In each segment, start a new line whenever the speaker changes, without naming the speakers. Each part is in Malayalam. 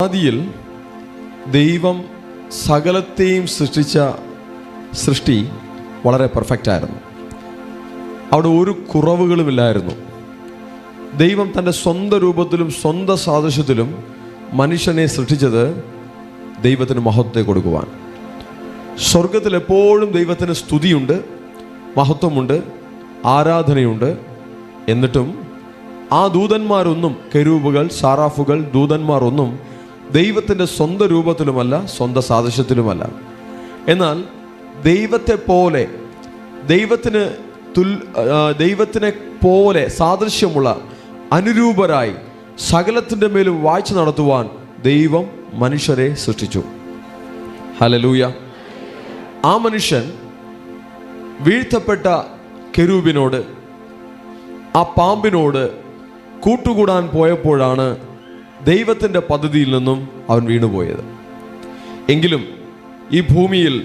ആദിയിൽ ദൈവം സകലത്തെയും സൃഷ്ടിച്ച സൃഷ്ടി വളരെ പെർഫെക്റ്റ് ആയിരുന്നു. അവിടെ ഒരു കുറവുകളുമില്ലായിരുന്നു. ദൈവം തൻ്റെ സ്വന്തം രൂപത്തിലും സ്വന്തം സാദൃശ്യത്തിലും മനുഷ്യനെ സൃഷ്ടിച്ചത് ദൈവത്തിന് മഹത്വത്തെ കൊടുക്കുവാൻ. സ്വർഗത്തിൽ എപ്പോഴും ദൈവത്തിന് സ്തുതിയുണ്ട്, മഹത്വമുണ്ട്, ആരാധനയുണ്ട്. എന്നിട്ടും ആ ദൂതന്മാരൊന്നും, കെരൂബുകൾ, സാറാഫുകൾ, ദൂതന്മാർ ഒന്നും ദൈവത്തിൻ്റെ സ്വന്തം രൂപത്തിലുമല്ല, സ്വന്തം സാദൃശ്യത്തിലുമല്ല. എന്നാൽ ദൈവത്തെ പോലെ, ദൈവത്തിനെ പോലെ സാദൃശ്യമുള്ള അനുരൂപരായി സകലത്തിൻ്റെ മേലും വാഴ്ച നടത്തുവാൻ ദൈവം മനുഷ്യരെ സൃഷ്ടിച്ചു. ഹല്ലേലൂയ. ആ മനുഷ്യൻ വീഴ്ത്തപ്പെട്ട കെരൂബിനോട്, ആ പാമ്പിനോട് കൂട്ടുകൂടാൻ പോയപ്പോഴാണ് ദൈവത്തിൻ്റെ പദ്ധതിയിൽ നിന്നും അവൻ വീണുപോയത്. എങ്കിലും ഈ ഭൂമിയിൽ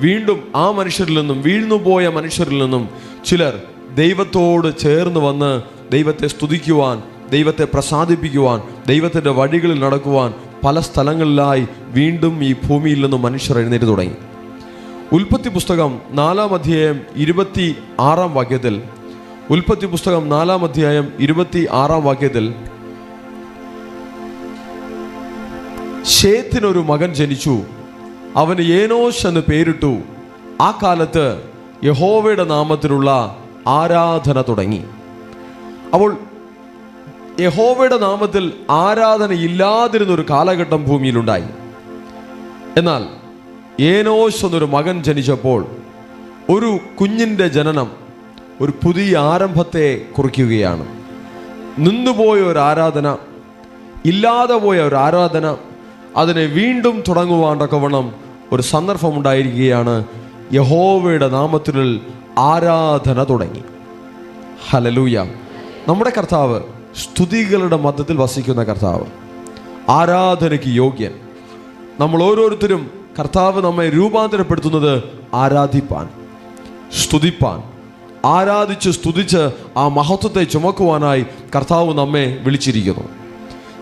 വീണ്ടും ആ മനുഷ്യരിൽ നിന്നും, വീഴ്ന്നുപോയ മനുഷ്യരിൽ നിന്നും ചിലർ ദൈവത്തോട് ചേർന്ന് വന്ന് ദൈവത്തെ സ്തുതിക്കുവാൻ, ദൈവത്തെ പ്രസാദിപ്പിക്കുവാൻ, ദൈവത്തിൻ്റെ വഴികളിൽ നടക്കുവാൻ പല സ്ഥലങ്ങളിലായി വീണ്ടും ഈ ഭൂമിയിൽ നിന്നും മനുഷ്യർ എഴുന്നേറ്റ് തുടങ്ങി. ഉൽപ്പത്തി പുസ്തകം 4-ാം അധ്യായം 26-ാം വാക്യത്തിൽ, ഉൽപ്പത്തി പുസ്തകം 4-ാം അധ്യായം 26-ാം വാക്യത്തിൽ, ശേത്തിനൊരു മകൻ ജനിച്ചു, അവന് ഏനോശ് എന്ന് പേരിട്ടു. ആ കാലത്ത് യഹോവയുടെ നാമത്തിലുള്ള ആരാധന തുടങ്ങി. അപ്പോൾ യഹോവയുടെ നാമത്തിൽ ആരാധന ഇല്ലാതിരുന്നൊരു കാലഘട്ടം ഭൂമിയിലുണ്ടായി. എന്നാൽ ഏനോശ് എന്നൊരു മകൻ ജനിച്ചപ്പോൾ ഒരു കുഞ്ഞിൻ്റെ ജനനം ഒരു പുതിയ ആരംഭത്തെ കുറിക്കുകയാണ്. നിന്നുപോയ ഒരു ആരാധന, ഇല്ലാതെ പോയ ഒരു ആരാധന, അതിനെ വീണ്ടും തുടങ്ങുവാൻ തക്കവണ്ണം ഒരു സന്ദർഭമുണ്ടായിരിക്കുകയാണ്. യഹോവയുടെ നാമത്തിൽ ആരാധന തുടങ്ങി. ഹല്ലേലൂയ. നമ്മുടെ കർത്താവ് സ്തുതികളുടെ മധ്യത്തിൽ വസിക്കുന്ന കർത്താവ്, ആരാധനയ്ക്ക് യോഗ്യൻ. നമ്മൾ ഓരോരുത്തരും കർത്താവ് നമ്മെ രൂപാന്തരപ്പെടുത്തുന്നത് ആരാധിപ്പാൻ, സ്തുതിപ്പാൻ, ആരാധിച്ച് സ്തുതിച്ച് ആ മഹത്വത്തെ ചുമക്കുവാനായി കർത്താവ് നമ്മെ വിളിച്ചിരിക്കുന്നു.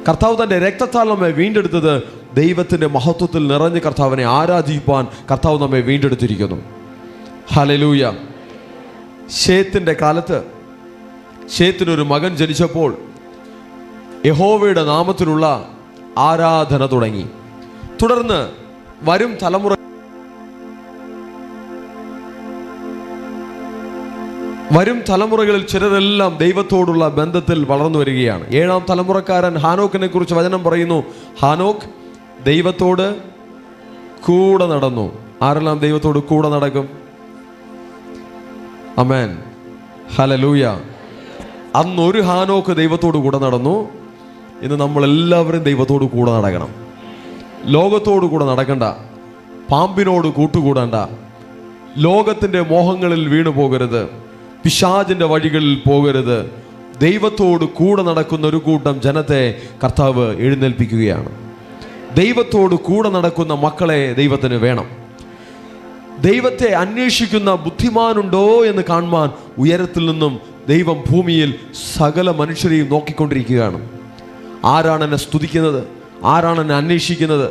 കർത്താവ് തൻ്റെ രക്തത്താൽ നമ്മെ വീണ്ടെടുത്തത് ദൈവത്തിൻ്റെ മഹത്വത്തിൽ നിറഞ്ഞ് കർത്താവിനെ ആരാധിപ്പാൻ കർത്താവ് നമ്മെ വീണ്ടെടുത്തിരിക്കുന്നു. ഹല്ലേലൂയ. ശേത്തിൻ്റെ കാലത്ത് ശേത്തിനൊരു മകൻ ജനിച്ചപ്പോൾ യഹോവയുടെ നാമത്തിലുള്ള ആരാധന തുടങ്ങി. തുടർന്ന് വരും തലമുറകളിൽ ചിലരെല്ലാം ദൈവത്തോടുള്ള ബന്ധത്തിൽ വളർന്നു വരികയാണ്. 7-ാം തലമുറക്കാരൻ ഹാനോക്കിനെ കുറിച്ച് വചനം പറയുന്നു. ഹാനോക്ക് ദൈവത്തോട് കൂടെ നടന്നു. ആരെല്ലാം ദൈവത്തോട് കൂടെ നടക്കും? ആമേൻ. ഹല്ലേലൂയ. അന്നൊരു ഹാനോക്ക് ദൈവത്തോട് കൂടെ നടന്നു. ഇന്ന് നമ്മളെല്ലാവരും ദൈവത്തോട് കൂടെ നടക്കണം. ലോകത്തോട് കൂടെ നടക്കണ്ട, പാമ്പിനോട് കൂട്ടുകൂടണ്ട, ലോകത്തിൻ്റെ മോഹങ്ങളിൽ വീണു പോകരുത്, പിശാചിൻ്റെ വഴികളിൽ പോകരുത്. ദൈവത്തോട് കൂടെ നടക്കുന്ന ഒരു കൂട്ടം ജനത്തെ കർത്താവ് എഴുന്നേൽപ്പിക്കുകയാണ്. ദൈവത്തോട് കൂടെ നടക്കുന്ന മക്കളെ ദൈവത്തിന് വേണം. ദൈവത്തെ അന്വേഷിക്കുന്ന ബുദ്ധിമാനുണ്ടോ എന്ന് കാണുവാൻ ഉയരത്തിൽ നിന്നും ദൈവം ഭൂമിയിൽ സകല മനുഷ്യരെയും നോക്കിക്കൊണ്ടിരിക്കുകയാണ്. ആരാണ് എന്നെ സ്തുതിക്കുന്നത്? ആരാണ് എന്നെ അന്വേഷിക്കുന്നത്?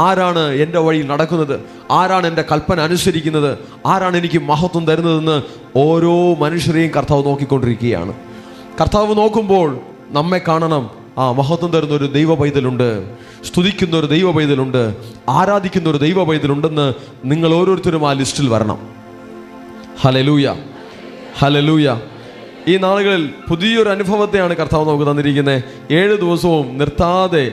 ആരാണ് എൻ്റെ വഴിയിൽ നടക്കുന്നത്? ആരാണ് എൻ്റെ കൽപ്പന അനുസരിക്കുന്നത്? ആരാണ് എനിക്ക് മഹത്വം തരുന്നതെന്ന് ഓരോ മനുഷ്യരെയും കർത്താവ് നോക്കിക്കൊണ്ടിരിക്കുകയാണ്. കർത്താവ് നോക്കുമ്പോൾ നമ്മെ കാണണം. ആ മഹത്വം തരുന്ന ഒരു ദൈവ പൈതലുണ്ട്, സ്തുതിക്കുന്ന ഒരു ദൈവ പൈതലുണ്ട്, ആരാധിക്കുന്ന ഒരു ദൈവ പൈതലുണ്ടെന്ന് നിങ്ങൾ ഓരോരുത്തരും ആ ലിസ്റ്റിൽ വരണം. ഹല്ലേലൂയ. ഹല്ലേലൂയ. ഈ നാളുകളിൽ പുതിയൊരു അനുഭവത്തെയാണ് കർത്താവ് നമുക്ക് തന്നിരിക്കുന്നത്. 7 ദിവസവും നിർത്താതെ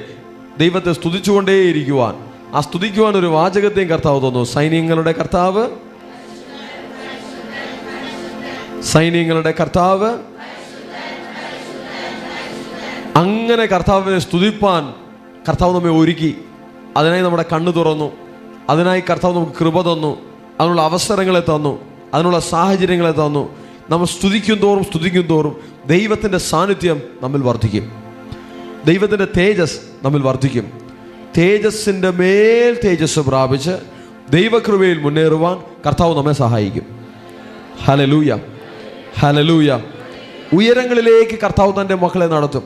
ദൈവത്തെ സ്തുതിച്ചുകൊണ്ടേയിരിക്കുവാൻ, ആ സ്തുതിക്കുവാൻ ഒരു വാചകത്തെയും കർത്താവ് തന്നു. സൈന്യങ്ങളുടെ കർത്താവ്, സൈന്യങ്ങളുടെ കർത്താവ്. അങ്ങനെ കർത്താവിനെ സ്തുതിപ്പാൻ കർത്താവ് നമ്മെ ഒരുക്കി. അതിനായി നമ്മുടെ കണ്ണ് തുറന്നു. അതിനായി കർത്താവ് നമുക്ക് കൃപ തന്നു. അതിനുള്ള അവസരങ്ങളെ തന്നു, അതിനുള്ള സാഹചര്യങ്ങളെ തന്നു. നമ്മൾ സ്തുതിക്കും തോറും ദൈവത്തിൻ്റെ സാന്നിധ്യം നമ്മിൽ വർദ്ധിക്കും. ദൈവത്തിൻ്റെ തേജസ് നമ്മിൽ വർദ്ധിക്കും. തേജസ്സിൻ്റെ മേൽ തേജസ് പ്രാപിച്ച് ദൈവകൃപയിൽ മുന്നേറുവാൻ കർത്താവ് നമ്മെ സഹായിക്കും. ഹല്ലേലൂയ. ഹല്ലേലൂയ. ഉയരങ്ങളിലേക്ക് കർത്താവ് തൻ്റെ മക്കളെ നടത്തും.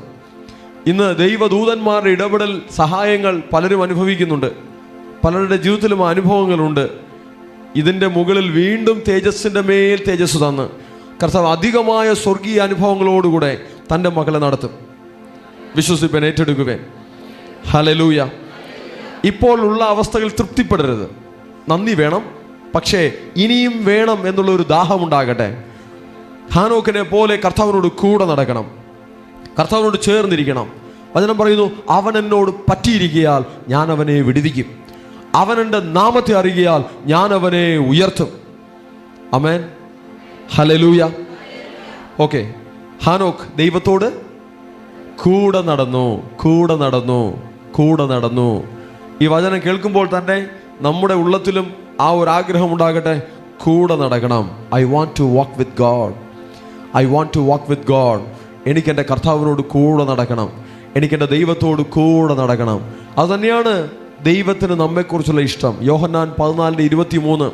ഇന്ന് ദൈവദൂതന്മാരുടെ ഇടപെടൽ സഹായങ്ങൾ പലരും അനുഭവിക്കുന്നുണ്ട്. പലരുടെ ജീവിതത്തിലും അനുഭവങ്ങളുണ്ട്. ഇതിൻ്റെ മുകളിൽ വീണ്ടും തേജസ്സിൻ്റെ മേൽ തേജസ് തന്ന് കർത്താവ് അധികമായ സ്വർഗീയ അനുഭവങ്ങളോടുകൂടെ തൻ്റെ മക്കളെ നടത്തും. വിശ്വസിപ്പൻ, ഏറ്റെടുക്കുവേൻ. ഹല്ലേലൂയ. ഇപ്പോൾ ഉള്ള അവസ്ഥകൾ തൃപ്തിപ്പെടരുത്. നന്ദി വേണം, പക്ഷേ ഇനിയും വേണം എന്നുള്ളൊരു ദാഹമുണ്ടാകട്ടെ. ഹാനോക്കിനെ പോലെ കർത്താവിനോട് കൂടെ നടക്കണം, കർത്താവിനോട് ചേർന്നിരിക്കണം. വചനം പറയുന്നു, അവൻ എന്നോട് പറ്റിയിരിക്കയാൽ ഞാൻ അവനെ വിടുവിക്കും, അവൻ എൻ്റെ നാമത്തെ അറിയിയാൽ ഞാൻ അവനെ ഉയർത്തും. ആമേൻ. ഹല്ലേലൂയ. ഓക്കെ, ഹാനോക്ക് ദൈവത്തോട് കൂടെ നടന്നു, കൂടെ നടന്നു, കൂടെ നടന്നു. ഈ വചനം കേൾക്കുമ്പോൾ തന്നെ നമ്മുടെ ഉള്ളത്തിലും ആ ഒരു ആഗ്രഹം ഉണ്ടാകട്ടെ, കൂടെ നടക്കണം. I want to walk with God, I want to walk with God. എനിക്കെൻ്റെ കർത്താവിനോട് കൂടെ നടക്കണം, എനിക്കെൻ്റെ ദൈവത്തോട് കൂടെ നടക്കണം. അതുതന്നെയാണ് ദൈവത്തിന് നമ്മെക്കുറിച്ചുള്ള ഇഷ്ടം. യോഹന്നാൻ 14:23,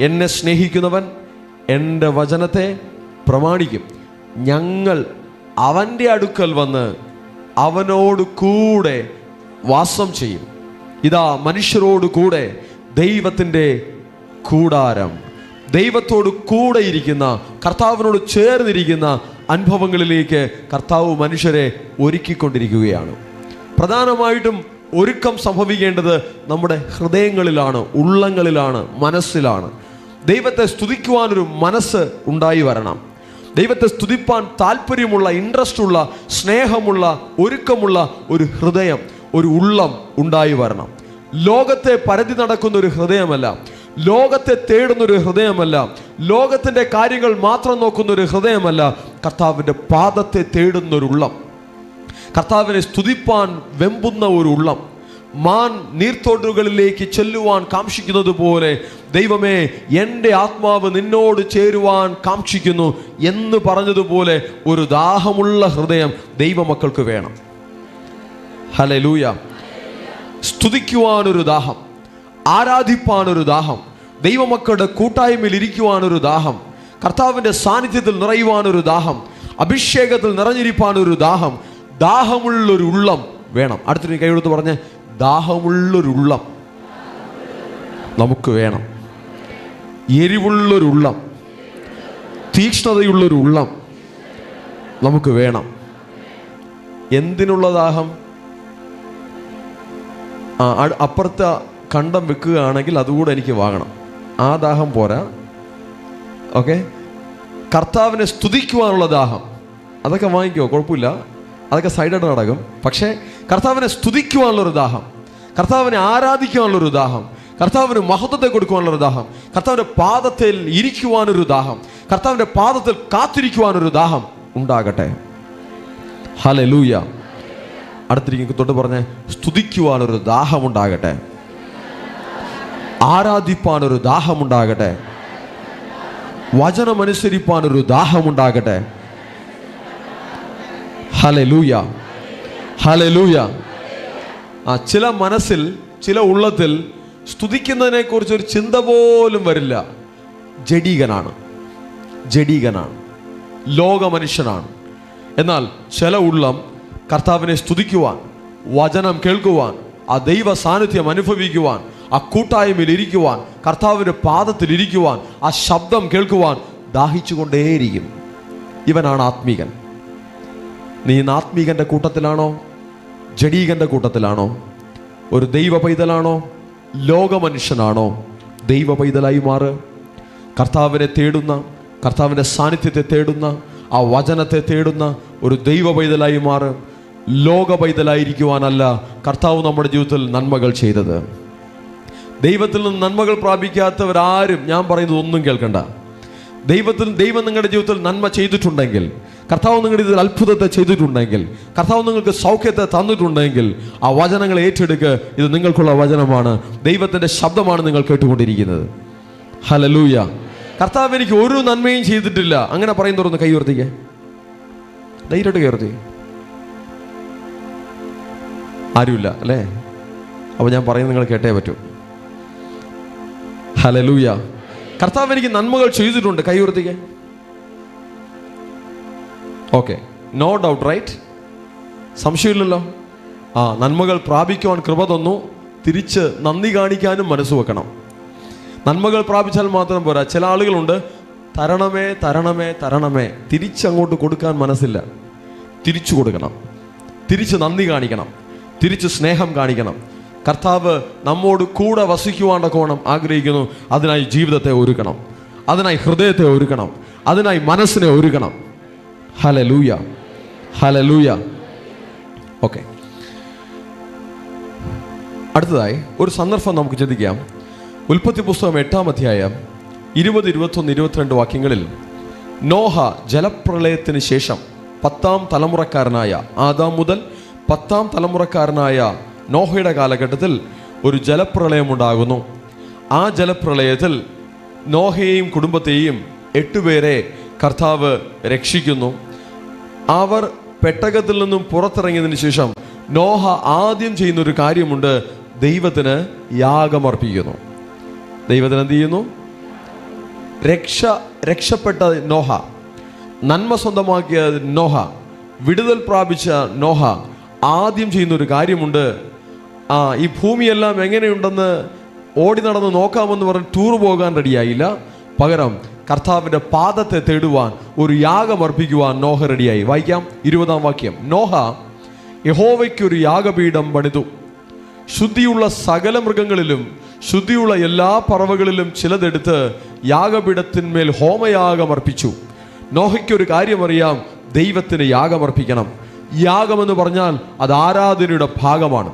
എന്നെ സ്നേഹിക്കുന്നവൻ എൻ്റെ വചനത്തെ പ്രമാണിക്കും, ഞങ്ങൾ അവൻ്റെ അടുക്കൽ വന്ന് അവനോട് കൂടെ വാസം ചെയ്യും. ഇതാ മനുഷ്യരോട് കൂടെ ദൈവത്തിൻ്റെ കൂടാരം. ദൈവത്തോട് കൂടെ ഇരിക്കുന്ന, കർത്താവിനോട് ചേർന്നിരിക്കുന്ന അനുഭവങ്ങളിലേക്ക് കർത്താവ് മനുഷ്യരെ ഒരുക്കിക്കൊണ്ടിരിക്കുകയാണ്. പ്രധാനമായിട്ടും ഒരുക്കം സംഭവിക്കേണ്ടത് നമ്മുടെ ഹൃദയങ്ങളിലാണ്, ഉള്ളങ്ങളിലാണ്, മനസ്സിലാണ്. ദൈവത്തെ സ്തുതിക്കുവാനൊരു മനസ്സ് ഉണ്ടായി വരണം. ദൈവത്തെ സ്തുതിപ്പാൻ താല്പര്യമുള്ള, ഇൻട്രസ്റ്റ് ഉള്ള, സ്നേഹമുള്ള, ഒരുക്കമുള്ള ഒരു ഹൃദയം, ഒരു ഉള്ളം ഉണ്ടായി വരണം. ലോകത്തെ പരതി നടക്കുന്ന ഒരു ഹൃദയമല്ല, ലോകത്തെ തേടുന്നൊരു ഹൃദയമല്ല, ലോകത്തിൻ്റെ കാര്യങ്ങൾ മാത്രം നോക്കുന്നൊരു ഹൃദയമല്ല, കർത്താവിൻ്റെ പാദത്തെ തേടുന്നൊരുള്ളം, കർത്താവിനെ സ്തുതിപ്പാൻ വെമ്പുന്ന ഒരു ഉള്ളം. മാൻ നീർത്തോടുകളിലേക്ക് ചെല്ലുവാൻ കാംക്ഷിക്കുന്നത് പോലെ ദൈവമേ എൻ്റെ ആത്മാവ് നിന്നോട് ചേരുവാൻ കാംക്ഷിക്കുന്നു എന്ന് പറഞ്ഞതുപോലെ ഒരു ദാഹമുള്ള ഹൃദയം ദൈവമക്കൾക്ക് വേണം. ഹല്ലേലൂയ. സ്തുതിക്കുവാനൊരു ദാഹം, ആരാധിപ്പാനൊരു ദാഹം, ദൈവമക്കളുടെ കൂട്ടായ്മയിൽ ഇരിക്കുവാനൊരു ദാഹം, കർത്താവിൻ്റെ സാന്നിധ്യത്തിൽ നിറയുവാനൊരു ദാഹം, അഭിഷേകത്തിൽ നിറഞ്ഞിരിപ്പാനൊരു ദാഹം, ദാഹമുള്ളൊരു ഉള്ളം വേണം. അടുത്തൊരു കൈയെടുത്ത് പറഞ്ഞ്, ദാഹമുള്ളൊരു ഉള്ളം നമുക്ക് വേണം. എരിവുള്ളൊരു ഉള്ളം, തീക്ഷ്ണതയുള്ളൊരു ഉള്ളം നമുക്ക് വേണം. എന്തിനുള്ള ദാഹം? അപ്പുറത്തെ കണ്ടം വെക്കുകയാണെങ്കിൽ അതുകൂടെ എനിക്ക് വാങ്ങണം, ആ ദാഹം പോരാ. ഓക്കെ, കർത്താവിനെ സ്തുതിക്കുവാനുള്ള ദാഹം അതൊക്കെ വാങ്ങിക്കുമോ, കുഴപ്പമില്ല, അതൊക്കെ സൈഡായിട്ട് നടക്കും. പക്ഷേ കർത്താവിനെ സ്തുതിക്കുവാനുള്ളൊരു ദാഹം, കർത്താവിനെ ആരാധിക്കുവാനുള്ളൊരു ദാഹം, കർത്താവിന് മഹത്വത്തെ കൊടുക്കുവാനുള്ളൊരു ദാഹം, കർത്താവിൻ്റെ പാദത്തിൽ ഇരിക്കുവാനൊരു ദാഹം, കർത്താവിൻ്റെ പാദത്തിൽ കാത്തിരിക്കുവാനൊരു ദാഹം ഉണ്ടാകട്ടെ. ഹല്ലേലൂയ. അടുത്തിരിക്കും തൊട്ട് പറഞ്ഞ്, സ്തുതിക്കുവാനൊരു ദാഹമുണ്ടാകട്ടെ, ആരാധിപ്പാനൊരു ദാഹമുണ്ടാകട്ടെ, വചനമനുസരിപ്പാനൊരു ദാഹമുണ്ടാകട്ടെ. Hallelujah, hallelujah. ചില മനസ്സിൽ, ചില ഉള്ളത്തിൽ സ്തുതിക്കുന്നതിനെ കുറിച്ചൊരു ചിന്ത പോലും വരില്ല. ജഡീകനാണ്, ജഡീകനാണ്, ലോകമനുഷ്യനാണ്. എന്നാൽ ചില ഉള്ളം കർത്താവിനെ സ്തുതിക്കുവാൻ, വചനം കേൾക്കുവാൻ, ആ ദൈവ സാന്നിധ്യം അനുഭവിക്കുവാൻ, ആ കൂട്ടായ്മയിൽ ഇരിക്കുവാൻ, കർത്താവിൻ്റെ പാദത്തിൽ ഇരിക്കുവാൻ, ആ ശബ്ദം കേൾക്കുവാൻ ദാഹിച്ചുകൊണ്ടേയിരിക്കും. ഇവനാണ് ആത്മീകൻ. നീ ഇന്ന് ആത്മീകൻ്റെ കൂട്ടത്തിലാണോ, ജഡീകൻ്റെ കൂട്ടത്തിലാണോ? ഒരു ദൈവ പൈതലാണോ, ലോകമനുഷ്യനാണോ? ദൈവ പൈതലായി മാറ്. കർത്താവിനെ തേടുന്ന, കർത്താവിൻ്റെ സാന്നിധ്യത്തെ തേടുന്ന, ആ വചനത്തെ തേടുന്ന ഒരു ദൈവ പൈതലായി മാറ്. ലോക പൈതലായിരിക്കുവാനല്ല കർത്താവ് നമ്മുടെ ജീവിതത്തിൽ നന്മകൾ ചെയ്തത്. ദൈവത്തിൽ നിന്ന് നന്മകൾ പ്രാപിക്കാത്തവരാരും ഞാൻ പറയുന്നത് ഒന്നും കേൾക്കണ്ട. ദൈവം നിങ്ങളുടെ ജീവിതത്തിൽ നന്മ ചെയ്തിട്ടുണ്ടെങ്കിൽ, കർത്താവ് നിങ്ങളുടെ ഇതിൽ അത്ഭുതത്തെ ചെയ്തിട്ടുണ്ടെങ്കിൽ, കർത്താവ് നിങ്ങൾക്ക് സൗഖ്യത്തെ തന്നിട്ടുണ്ടെങ്കിൽ, ആ വചനങ്ങൾ ഏറ്റെടുക്കുക. ഇത് നിങ്ങൾക്കുള്ള വചനമാണ്, ദൈവത്തിൻ്റെ ശബ്ദമാണ് നിങ്ങൾ കേട്ടുകൊണ്ടിരിക്കുന്നത്. ഹല്ലേലൂയ. കർത്താവ് എനിക്ക് ഒരു നന്മയും ചെയ്തിട്ടില്ല അങ്ങനെ പറയുന്നവരൊന്ന് കൈ ഉയർത്തിക്കേ, ധൈര്യമായിട്ട് കൈ ഉയർത്തി. ആരുമില്ല അല്ലേ? അപ്പോൾ ഞാൻ പറയുന്നത് നിങ്ങൾ കേട്ടേ പറ്റൂ. ഹല്ലേലൂയ. കർത്താവ് എനിക്ക് നന്മകൾ ചെയ്തിട്ടുണ്ട്, കൈ ഉയർത്തിക്കേ. Okay, no doubt, right? സംശയമില്ലല്ലോ. നന്മകൾ പ്രാപിക്കുവാൻ കൃപ തന്നു, തിരിച്ച് നന്ദി കാണിക്കാനും മനസ്സ് വെക്കണം. നന്മകൾ പ്രാപിച്ചാൽ മാത്രം പോരാ. ചില ആളുകളുണ്ട്, തരണമേ തരണമേ തരണമേ, തിരിച്ചങ്ങോട്ട് കൊടുക്കാൻ മനസ്സില്ല. തിരിച്ചു കൊടുക്കണം, തിരിച്ച് നന്ദി കാണിക്കണം, തിരിച്ച് സ്നേഹം കാണിക്കണം. കർത്താവ് നമ്മോട് കൂടെ വസിക്കുവാനുള്ള കോണം ആഗ്രഹിക്കുന്നു. അതിനായി ജീവിതത്തെ ഒരുക്കണം, അതിനായി ഹൃദയത്തെ ഒരുക്കണം, അതിനായി മനസ്സിനെ ഒരുക്കണം. Hallelujah, hallelujah. ഓക്കെ, അടുത്തതായി ഒരു സന്ദർഭം നമുക്ക് ചിന്തിക്കാം. ഉൽപ്പത്തി പുസ്തകം 8-ാം അധ്യായം 20, 21, 22 വാക്യങ്ങളിൽ നോഹ ജലപ്രളയത്തിന് ശേഷം 10-ാം തലമുറക്കാരനായ ആദാം മുതൽ 10-ാം തലമുറക്കാരനായ നോഹയുടെ കാലഘട്ടത്തിൽ ഒരു ജലപ്രളയം ഉണ്ടാകുന്നു. ആ ജലപ്രളയത്തിൽ നോഹയെയും കുടുംബത്തെയും 8 പേരെ കർത്താവ് രക്ഷിക്കുന്നു. അവർ പെട്ടകത്തിൽ നിന്നും പുറത്തിറങ്ങിയതിന് ശേഷം നോഹ ആദ്യം ചെയ്യുന്നൊരു കാര്യമുണ്ട്. ദൈവത്തിന് യാഗമർപ്പിക്കുന്നു. ദൈവത്തിന് എന്ത് ചെയ്യുന്നു? രക്ഷപ്പെട്ട നോഹ, നന്മ സ്വന്തമാക്കിയ നോഹ, വിടുതൽ പ്രാപിച്ച നോഹ ആദ്യം ചെയ്യുന്നൊരു കാര്യമുണ്ട്. ഈ ഭൂമിയെല്ലാം എങ്ങനെയുണ്ടെന്ന് ഓടി നടന്ന് നോക്കാമെന്ന് പറഞ്ഞ് ടൂർ പോകാൻ റെഡിയായില്ല. പകരം കർത്താവിൻ്റെ പാദത്തെ തേടുവാൻ, ഒരു യാഗമർപ്പിക്കുവാൻ നോഹ റെഡിയായി. വായിക്കാം 20-ാം വാക്യം. നോഹ യഹോവയ്ക്കൊരു യാഗപീഠം പണിതു. ശുദ്ധിയുള്ള സകല മൃഗങ്ങളിലും ശുദ്ധിയുള്ള എല്ലാ പറവകളിലും ചിലതെടുത്ത് യാഗപീഠത്തിന്മേൽ ഹോമയാഗമർപ്പിച്ചു. നോഹയ്ക്കൊരു കാര്യമറിയാം, ദൈവത്തിന് യാഗമർപ്പിക്കണം. യാഗമെന്ന് പറഞ്ഞാൽ അത് ആരാധനയുടെ ഭാഗമാണ്.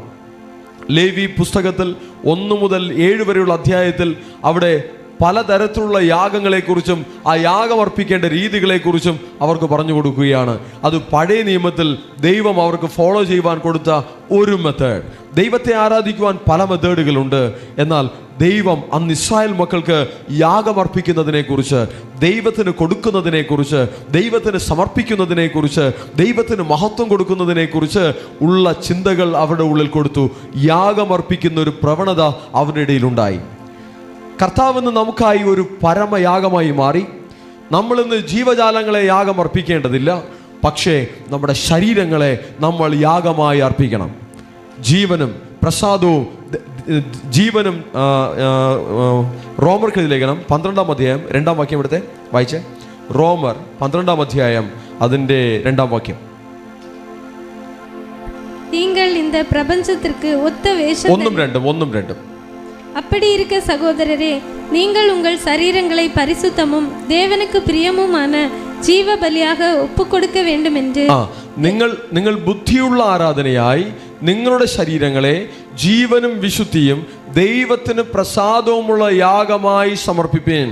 ലേവി പുസ്തകത്തിൽ 1 മുതൽ 7 വരെയുള്ള അധ്യായത്തിൽ അവിടെ പലതരത്തിലുള്ള യാഗങ്ങളെക്കുറിച്ചും ആ യാഗമർപ്പിക്കേണ്ട രീതികളെക്കുറിച്ചും അവർക്ക് പറഞ്ഞു കൊടുക്കുകയാണ്. അത് പഴയ നിയമത്തിൽ ദൈവം അവർക്ക് ഫോളോ ചെയ്യുവാൻ കൊടുത്ത ഒരു മെത്തേഡ്. ദൈവത്തെ ആരാധിക്കുവാൻ പല മെത്തേഡുകളുണ്ട്. എന്നാൽ ദൈവം അന്ന് ഇസ്രായേൽ മക്കൾക്ക് യാഗമർപ്പിക്കുന്നതിനെക്കുറിച്ച്, ദൈവത്തിന് കൊടുക്കുന്നതിനെക്കുറിച്ച്, ദൈവത്തിന് സമർപ്പിക്കുന്നതിനെക്കുറിച്ച്, ദൈവത്തിന് മഹത്വം കൊടുക്കുന്നതിനെക്കുറിച്ച് ഉള്ള ചിന്തകൾ അവരുടെ ഉള്ളിൽ കൊടുത്തു. യാഗമർപ്പിക്കുന്ന ഒരു പ്രവണത അവരുടെ ഇടയിലുണ്ടായി. കർത്താവെന്ന് നമുക്കായി ഒരു പരമയാഗമായി മാറി. നമ്മളിന്ന് ജീവജാലങ്ങളെ യാഗം അർപ്പിക്കേണ്ടതില്ല, പക്ഷേ നമ്മുടെ ശരീരങ്ങളെ നമ്മൾ യാഗമായി അർപ്പിക്കണം. ജീവനും പ്രസാദവും ജീവനും റോമർക്ക് ലേഖനം 12-ാം അധ്യായം 2-ാം വാക്യം എടുത്തേ, വായിച്ചേ. റോമർ 12-ാം അധ്യായം അതിൻ്റെ 2-ാം വാക്യം.
நீங்கள் இந்த பிரபஞ்சத்திற்கு ஒத்த வேஷம்.
1-2
அப்படி இருக்க சகோதரரே, நீங்கள் உங்கள் சரீரங்களை பரிசுத்தமும் தேவனுக்கு பிரியமுமான ജീവ ബലിയാக ഒപ്പുകൊടുക്ക வேண்டும் என்று
നിങ്ങൾ ബുദ്ധിയുള്ള ആരാധനയായി നിങ്ങളുടെ ശരീരങ്ങളെ ജീവനും വിശുദ്ധിയും ദൈവത്തിന് പ്രസാദവുമുള്ള യാഗമായി സമർപ്പിപ്പീൻ.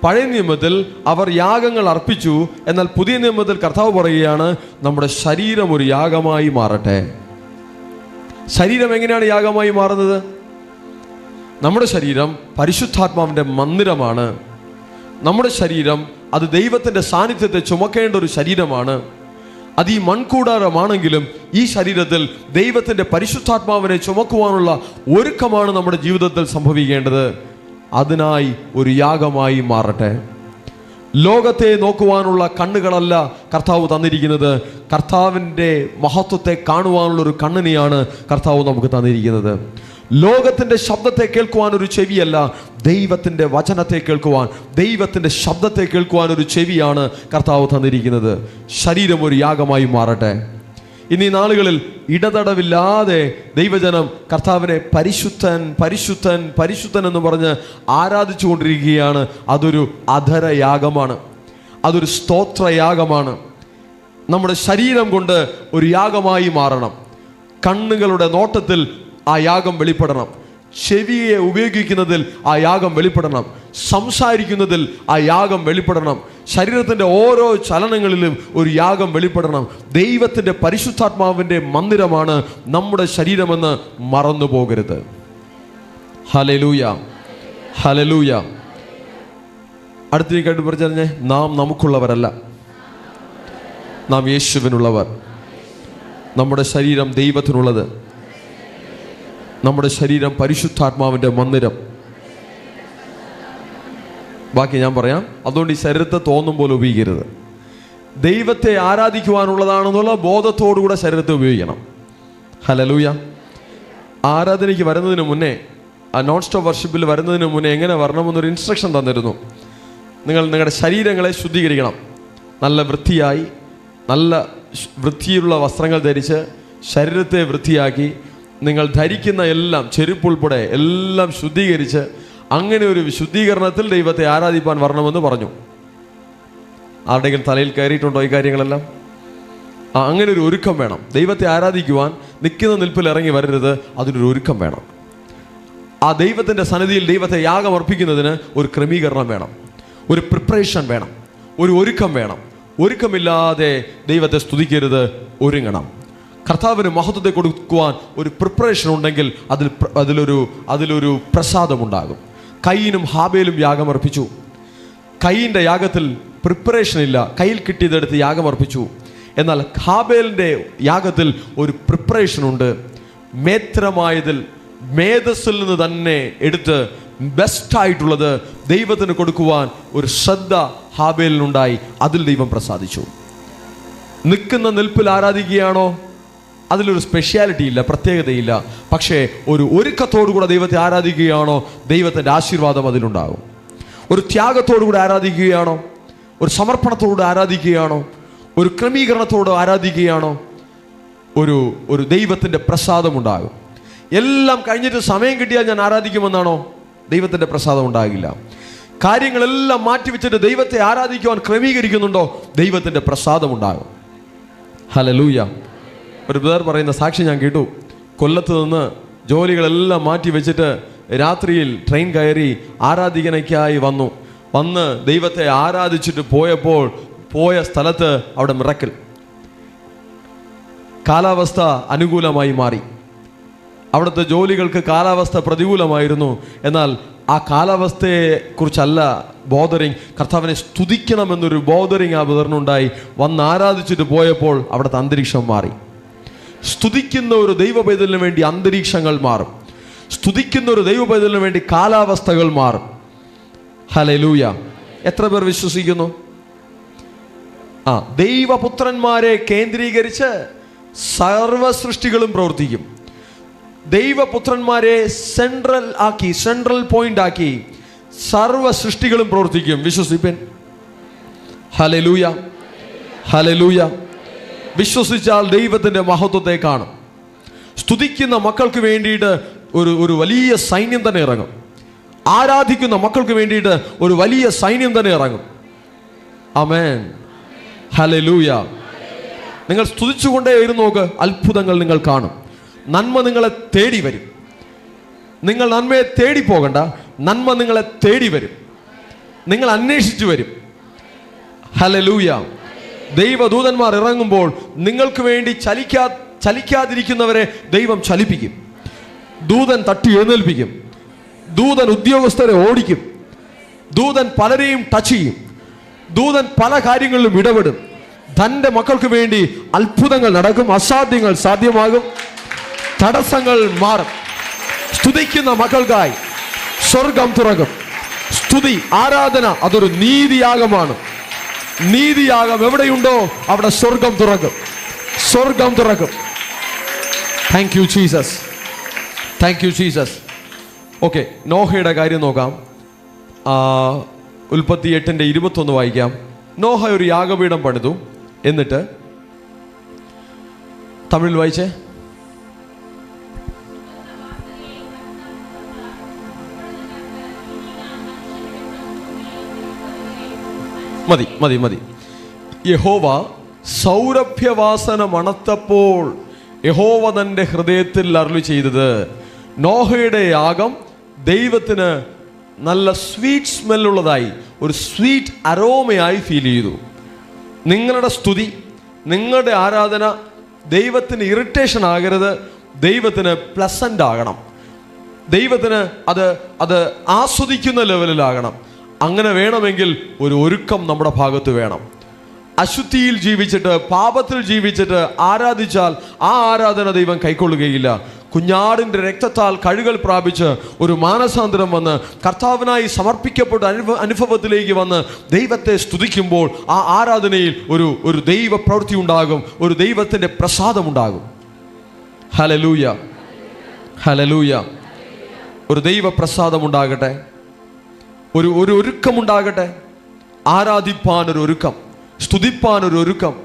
പഴയ നിയമത്തിൽ അവർ യാഗങ്ങൾ അർപ്പിച്ചു. എന്നാൽ പുതിയ നിയമത്തിൽ കർത്താവ് പറയുകയാണ്, നമ്മുടെ ശരീരം ഒരു യാഗമായി മാറട്ടെ. ശരീരം എങ്ങനെയാണ് യാഗമായി മാറുന്നത്? നമ്മുടെ ശരീരം പരിശുദ്ധാത്മാവിൻ്റെ മന്ദിരമാണ്. നമ്മുടെ ശരീരം അത് ദൈവത്തിൻ്റെ സാന്നിധ്യത്തെ ചുമക്കേണ്ട ഒരു ശരീരമാണ്. അത് ഈ മൺകൂടാരമാണെങ്കിലും ഈ ശരീരത്തിൽ ദൈവത്തിൻ്റെ പരിശുദ്ധാത്മാവിനെ ചുമക്കുവാനുള്ള ഒരുക്കമാണ് നമ്മുടെ ജീവിതത്തിൽ സംഭവിക്കേണ്ടത്. അതിനായി ഒരു യാഗമായി മാറട്ടെ. ലോകത്തെ നോക്കുവാനുള്ള കണ്ണുകളല്ല കർത്താവ് തന്നിരിക്കുന്നത്. കർത്താവിൻ്റെ മഹത്വത്തെ കാണുവാനുള്ള ഒരു കണ്ണിനെയാണ് കർത്താവ് നമുക്ക് തന്നിരിക്കുന്നത്. ലോകത്തിൻ്റെ ശബ്ദത്തെ കേൾക്കുവാൻ ഒരു ചെവിയല്ല, ദൈവത്തിൻ്റെ വചനത്തെ കേൾക്കുവാൻ, ദൈവത്തിൻ്റെ ശബ്ദത്തെ കേൾക്കുവാൻ ഒരു ചെവിയാണ് കർത്താവ് തന്നിരിക്കുന്നത്. ശരീരം ഒരു യാഗമായി മാറട്ടെ. ഇനി നാളുകളിൽ ഇടതടവില്ലാതെ ദൈവജനം കർത്താവിനെ പരിശുദ്ധൻ പരിശുദ്ധൻ പരിശുദ്ധൻ എന്ന് പറഞ്ഞ് ആരാധിച്ചു കൊണ്ടിരിക്കുകയാണ്. അതൊരു അധരയാഗമാണ്, അതൊരു സ്തോത്രയാഗമാണ്. നമ്മുടെ ശരീരം കൊണ്ട് ഒരു യാഗമായി മാറണം. കണ്ണുകളുടെ നോട്ടത്തിൽ ആ യാഗം വെളിപ്പെടണം. ചെവിയെ ഉപയോഗിക്കുന്നതിൽ ആ യാഗം വെളിപ്പെടണം. സംസാരിക്കുന്നതിൽ ആ യാഗം വെളിപ്പെടണം. ശരീരത്തിൻ്റെ ഓരോ ചലനങ്ങളിലും ഒരു യാഗം വെളിപ്പെടണം. ദൈവത്തിൻ്റെ പരിശുദ്ധാത്മാവിൻ്റെ മന്ദിരമാണ് നമ്മുടെ ശരീരമെന്ന് മറന്നു പോകരുത്. Hallelujah, hallelujah. അടുത്തേക്കായിട്ട് പറഞ്ഞേ, നാം നമുക്കുള്ളവരല്ല, നാം യേശുവിനുള്ളവർ. നമ്മുടെ ശരീരം ദൈവത്തിനുള്ളത്. നമ്മുടെ ശരീരം പരിശുദ്ധാത്മാവിൻ്റെ മന്ദിരം. ബാക്കി ഞാൻ പറയാം. അതുകൊണ്ട് ഈ ശരീരത്തെ തോന്നും പോലെ ഉപയോഗിക്കരുത്. ദൈവത്തെ ആരാധിക്കുവാനുള്ളതാണെന്നുള്ള ബോധത്തോടുകൂടെ ശരീരത്തെ ഉപയോഗിക്കണം. ഹല്ലേലൂയ. ആരാധനയ്ക്ക് വരുന്നതിന് മുന്നേ, ആ നോൺ സ്റ്റോപ്പ് വർഷിപ്പിൽ വരുന്നതിന് മുന്നേ എങ്ങനെ വരണമെന്നൊരു ഇൻസ്ട്രക്ഷൻ തന്നിരുന്നു. നിങ്ങൾ നിങ്ങളുടെ ശരീരങ്ങളെ ശുദ്ധീകരിക്കണം. നല്ല വൃത്തിയായി, നല്ല വൃത്തിയുള്ള വസ്ത്രങ്ങൾ ധരിച്ച് ശരീരത്തെ വൃത്തിയാക്കി, നിങ്ങൾ ധരിക്കുന്ന എല്ലാം, ചെരുപ്പുൾപ്പെടെ എല്ലാം ശുദ്ധീകരിച്ച്, അങ്ങനെ ഒരു ശുദ്ധീകരണത്തിൽ ദൈവത്തെ ആരാധിപ്പാൻ വരണമെന്ന് പറഞ്ഞു. ആരുടെയെങ്കിലും തലയിൽ കയറിയിട്ടുണ്ടോ ഈ കാര്യങ്ങളെല്ലാം? അങ്ങനെ ഒരു ഒരുക്കം വേണം. ദൈവത്തെ ആരാധിക്കുവാൻ നിൽക്കുന്ന നിൽപ്പിൽ ഇറങ്ങി വരരുത്, അതിനൊരു ഒരുക്കം വേണം. ആ ദൈവത്തിൻ്റെ സന്നിധിയിൽ ദൈവത്തെ യാഗം അർപ്പിക്കുന്നതിന് ഒരു ക്രമീകരണം വേണം, ഒരു പ്രിപ്പറേഷൻ വേണം, ഒരു ഒരുക്കം വേണം. ഒരുക്കമില്ലാതെ ദൈവത്തെ സ്തുതിക്കരുത്, ഒരുങ്ങണം. കർത്താവിന് മഹത്വത്തെ കൊടുക്കുവാൻ ഒരു പ്രിപ്പറേഷൻ ഉണ്ടെങ്കിൽ അതിലൊരു പ്രസാദമുണ്ടാകും. കയീനും ഹാബേലും യാഗമർപ്പിച്ചു. കയീൻ്റെ യാഗത്തിൽ പ്രിപ്പറേഷൻ ഇല്ല, കയ്യിൽ കിട്ടിയതെടുത്ത് യാഗമർപ്പിച്ചു. എന്നാൽ ഹാബേലിൻ്റെ യാഗത്തിൽ ഒരു പ്രിപ്പറേഷൻ ഉണ്ട്. മേത്രമായതിൽ, മേധസ്സിൽ നിന്ന് തന്നെ എടുത്ത് ബെസ്റ്റായിട്ടുള്ളത് ദൈവത്തിന് കൊടുക്കുവാൻ ഒരു ശ്രദ്ധ ഹാബേലിനുണ്ടായി. അതിൽ ദൈവം പ്രസാദിച്ചു. നിൽക്കുന്ന നിൽപ്പിൽ ആരാധിക്കുകയാണോ, അതിലൊരു സ്പെഷ്യാലിറ്റി ഇല്ല, പ്രത്യേകതയില്ല. പക്ഷേ ഒരു ഒരുക്കത്തോടുകൂടെ ദൈവത്തെ ആരാധിക്കുകയാണോ, ദൈവത്തിൻ്റെ ആശീർവാദം അതിലുണ്ടാകും. ഒരു ത്യാഗത്തോടുകൂടെ ആരാധിക്കുകയാണോ, ഒരു സമർപ്പണത്തോടുകൂടെ ആരാധിക്കുകയാണോ, ഒരു ക്രമീകരണത്തോട് ആരാധിക്കുകയാണോ, ഒരു ദൈവത്തിൻ്റെ പ്രസാദം ഉണ്ടാകും. എല്ലാം കഴിഞ്ഞിട്ട് സമയം കിട്ടിയാൽ ഞാൻ ആരാധിക്കുമെന്നാണോ, ദൈവത്തിൻ്റെ പ്രസാദം ഉണ്ടാകില്ല. കാര്യങ്ങളെല്ലാം മാറ്റിവെച്ചിട്ട് ദൈവത്തെ ആരാധിക്കുവാൻ ക്രമീകരിക്കുന്നുണ്ടോ, ദൈവത്തിൻ്റെ പ്രസാദം ഉണ്ടാകും. ഹല്ലേലൂയ. ഒരു ബ്രദർ പറയുന്ന സാക്ഷി ഞാൻ കേട്ടു. കൊല്ലത്ത് നിന്ന് ജോലികളെല്ലാം മാറ്റി വെച്ചിട്ട് രാത്രിയിൽ ട്രെയിൻ കയറി ആരാധിക്കനയ്ക്കായി വന്ന് ദൈവത്തെ ആരാധിച്ചിട്ട് പോയ സ്ഥലത്ത് അവിടെ മിറക്കൽ, കാലാവസ്ഥ അനുകൂലമായി മാറി. അവിടുത്തെ ജോലികൾക്ക് കാലാവസ്ഥ പ്രതികൂലമായിരുന്നു. എന്നാൽ ആ കാലാവസ്ഥയെ കുറിച്ചല്ല ബോധറിങ്, കർത്താവിനെ സ്തുതിക്കണമെന്നൊരു ബോധറിങ് ആ ബ്രദറിനുണ്ടായി. വന്ന് ആരാധിച്ചിട്ട് പോയപ്പോൾ അവിടുത്തെ അന്തരീക്ഷം മാറി. സ്തുതിക്കുന്ന ഒരു ദൈവ പൈതലിന് വേണ്ടി അന്തരീക്ഷങ്ങൾ മാറും. സ്തുതിക്കുന്ന ഒരു ദൈവ പൈതലിന് വേണ്ടി കാലാവസ്ഥകൾ മാറും. ഹല്ലേലൂയ. എത്ര പേർ വിശ്വസിക്കുന്നു? ദൈവപുത്രന്മാരെ കേന്ദ്രീകരിച്ച് സർവ സൃഷ്ടികളും പ്രവർത്തിക്കും. ദൈവപുത്രന്മാരെ സെൻട്രൽ പോയിന്റ് ആക്കി സർവ സൃഷ്ടികളും പ്രവർത്തിക്കും. വിശ്വസിപ്പൻ. ഹല്ലേലൂയ, ഹല്ലേലൂയ. വിശ്വസിച്ചാൽ ദൈവത്തിൻ്റെ മഹത്വത്തെ കാണും. സ്തുതിക്കുന്ന മക്കൾക്ക് വേണ്ടിയിട്ട് ഒരു വലിയ സൈന്യം തന്നെ ഇറങ്ങും. ആരാധിക്കുന്ന മക്കൾക്ക് വേണ്ടിയിട്ട് ഒരു വലിയ സൈന്യം തന്നെ ഇറങ്ങും. ആമേൻ, ഹല്ലേലൂയ. നിങ്ങൾ സ്തുതിച്ചുകൊണ്ടേ ഇരുന്നോക്ക്, അത്ഭുതങ്ങൾ നിങ്ങൾ കാണും. നന്മ നിങ്ങളെ തേടി വരും. നിങ്ങൾ നന്മയെ തേടി പോകണ്ട, നന്മ നിങ്ങളെ തേടി വരും. നിങ്ങൾ അന്വേഷിച്ചു വരും. ഹല്ലേലൂയ. ദൈവദൂതന്മാർ ഇറങ്ങുമ്പോൾ നിങ്ങൾക്ക് വേണ്ടി ചലിക്കാതിരിക്കുന്നവരെ ദൈവം ചലിപ്പിക്കും. ദൂതൻ തട്ടി എഴുന്നേൽപ്പിക്കും. ദൂതൻ ഉദ്യോഗസ്ഥരെ ഓടിക്കും. ദൂതൻ പലരെയും ടച്ച് ചെയ്യും. ദൂതൻ പല കാര്യങ്ങളിലും ഇടപെടും. തൻ്റെ മക്കൾക്ക് വേണ്ടി അത്ഭുതങ്ങൾ നടക്കും. അസാധ്യങ്ങൾ സാധ്യമാകും. തടസ്സങ്ങൾ മാറും. സ്തുതിക്കുന്ന മക്കൾക്കായി സ്വർഗം തുറക്കും. സ്തുതി, ആരാധന അതൊരു നീതിയാഗമാണ്. നീതിയാഗം എവിടെയുണ്ടോ അവിടെ സ്വർഗം തുറക്കും. സ്വർഗം തുറക്കും. Thank you Jesus, thank you Jesus. Okay, നോഹയുടെ കാര്യം നോക്കാം. ഉൽപ്പത്തി 8:21 വായിക്കാം. നോഹ ഒരു യാഗപീഠം പണിതു. എന്നിട്ട് തമിഴിൽ വായിച്ചേ. മതി. യഹോവ സൗരഭ്യവാസന മണത്തപ്പോൾ യഹോവ തൻ്റെ ഹൃദയത്തിൽ അരുളി ചെയ്തത്, നോഹയുടെ യാഗം ദൈവത്തിന് നല്ല സ്വീറ്റ് സ്മെല്ലുള്ളതായി, ഒരു സ്വീറ്റ് അരോമയായി ഫീൽ ചെയ്തു. നിങ്ങളുടെ സ്തുതി, നിങ്ങളുടെ ആരാധന ദൈവത്തിന് ഇറിറ്റേഷൻ ആകരുത്, ദൈവത്തിന് പ്ലസൻ്റ് ആകണം. ദൈവത്തിന് അത് ആസ്വദിക്കുന്ന ലെവലിലാകണം. അങ്ങനെ വേണമെങ്കിൽ ഒരു ഒരുക്കം നമ്മുടെ ഭാഗത്ത് വേണം. അശുദ്ധിയിൽ ജീവിച്ചിട്ട്, പാപത്തിൽ ജീവിച്ചിട്ട് ആരാധിച്ചാൽ ആ ആരാധന ദൈവം കൈക്കൊള്ളുകയില്ല. കുഞ്ഞാടിൻ്റെ രക്തത്താൽ കഴുകൽ പ്രാപിച്ച് ഒരു മാനസാന്തരം വന്ന് കർത്താവിനായി സമർപ്പിക്കപ്പെട്ട അനുഭവത്തിലേക്ക് വന്ന് ദൈവത്തെ സ്തുതിക്കുമ്പോൾ ആ ആരാധനയിൽ ഒരു ദൈവ പ്രവൃത്തി ഉണ്ടാകും, ഒരു ദൈവത്തിൻ്റെ പ്രസാദമുണ്ടാകും. Hallelujah, hallelujah. ഒരു ദൈവ പ്രസാദമുണ്ടാകട്ടെ, ഒരു ഒരുക്കമുണ്ടാകട്ടെ. ആരാധിപ്പാൻ ഒരു ഒരുക്കം, സ്തുതിപ്പാൻ ഒരു ഒരുക്കം,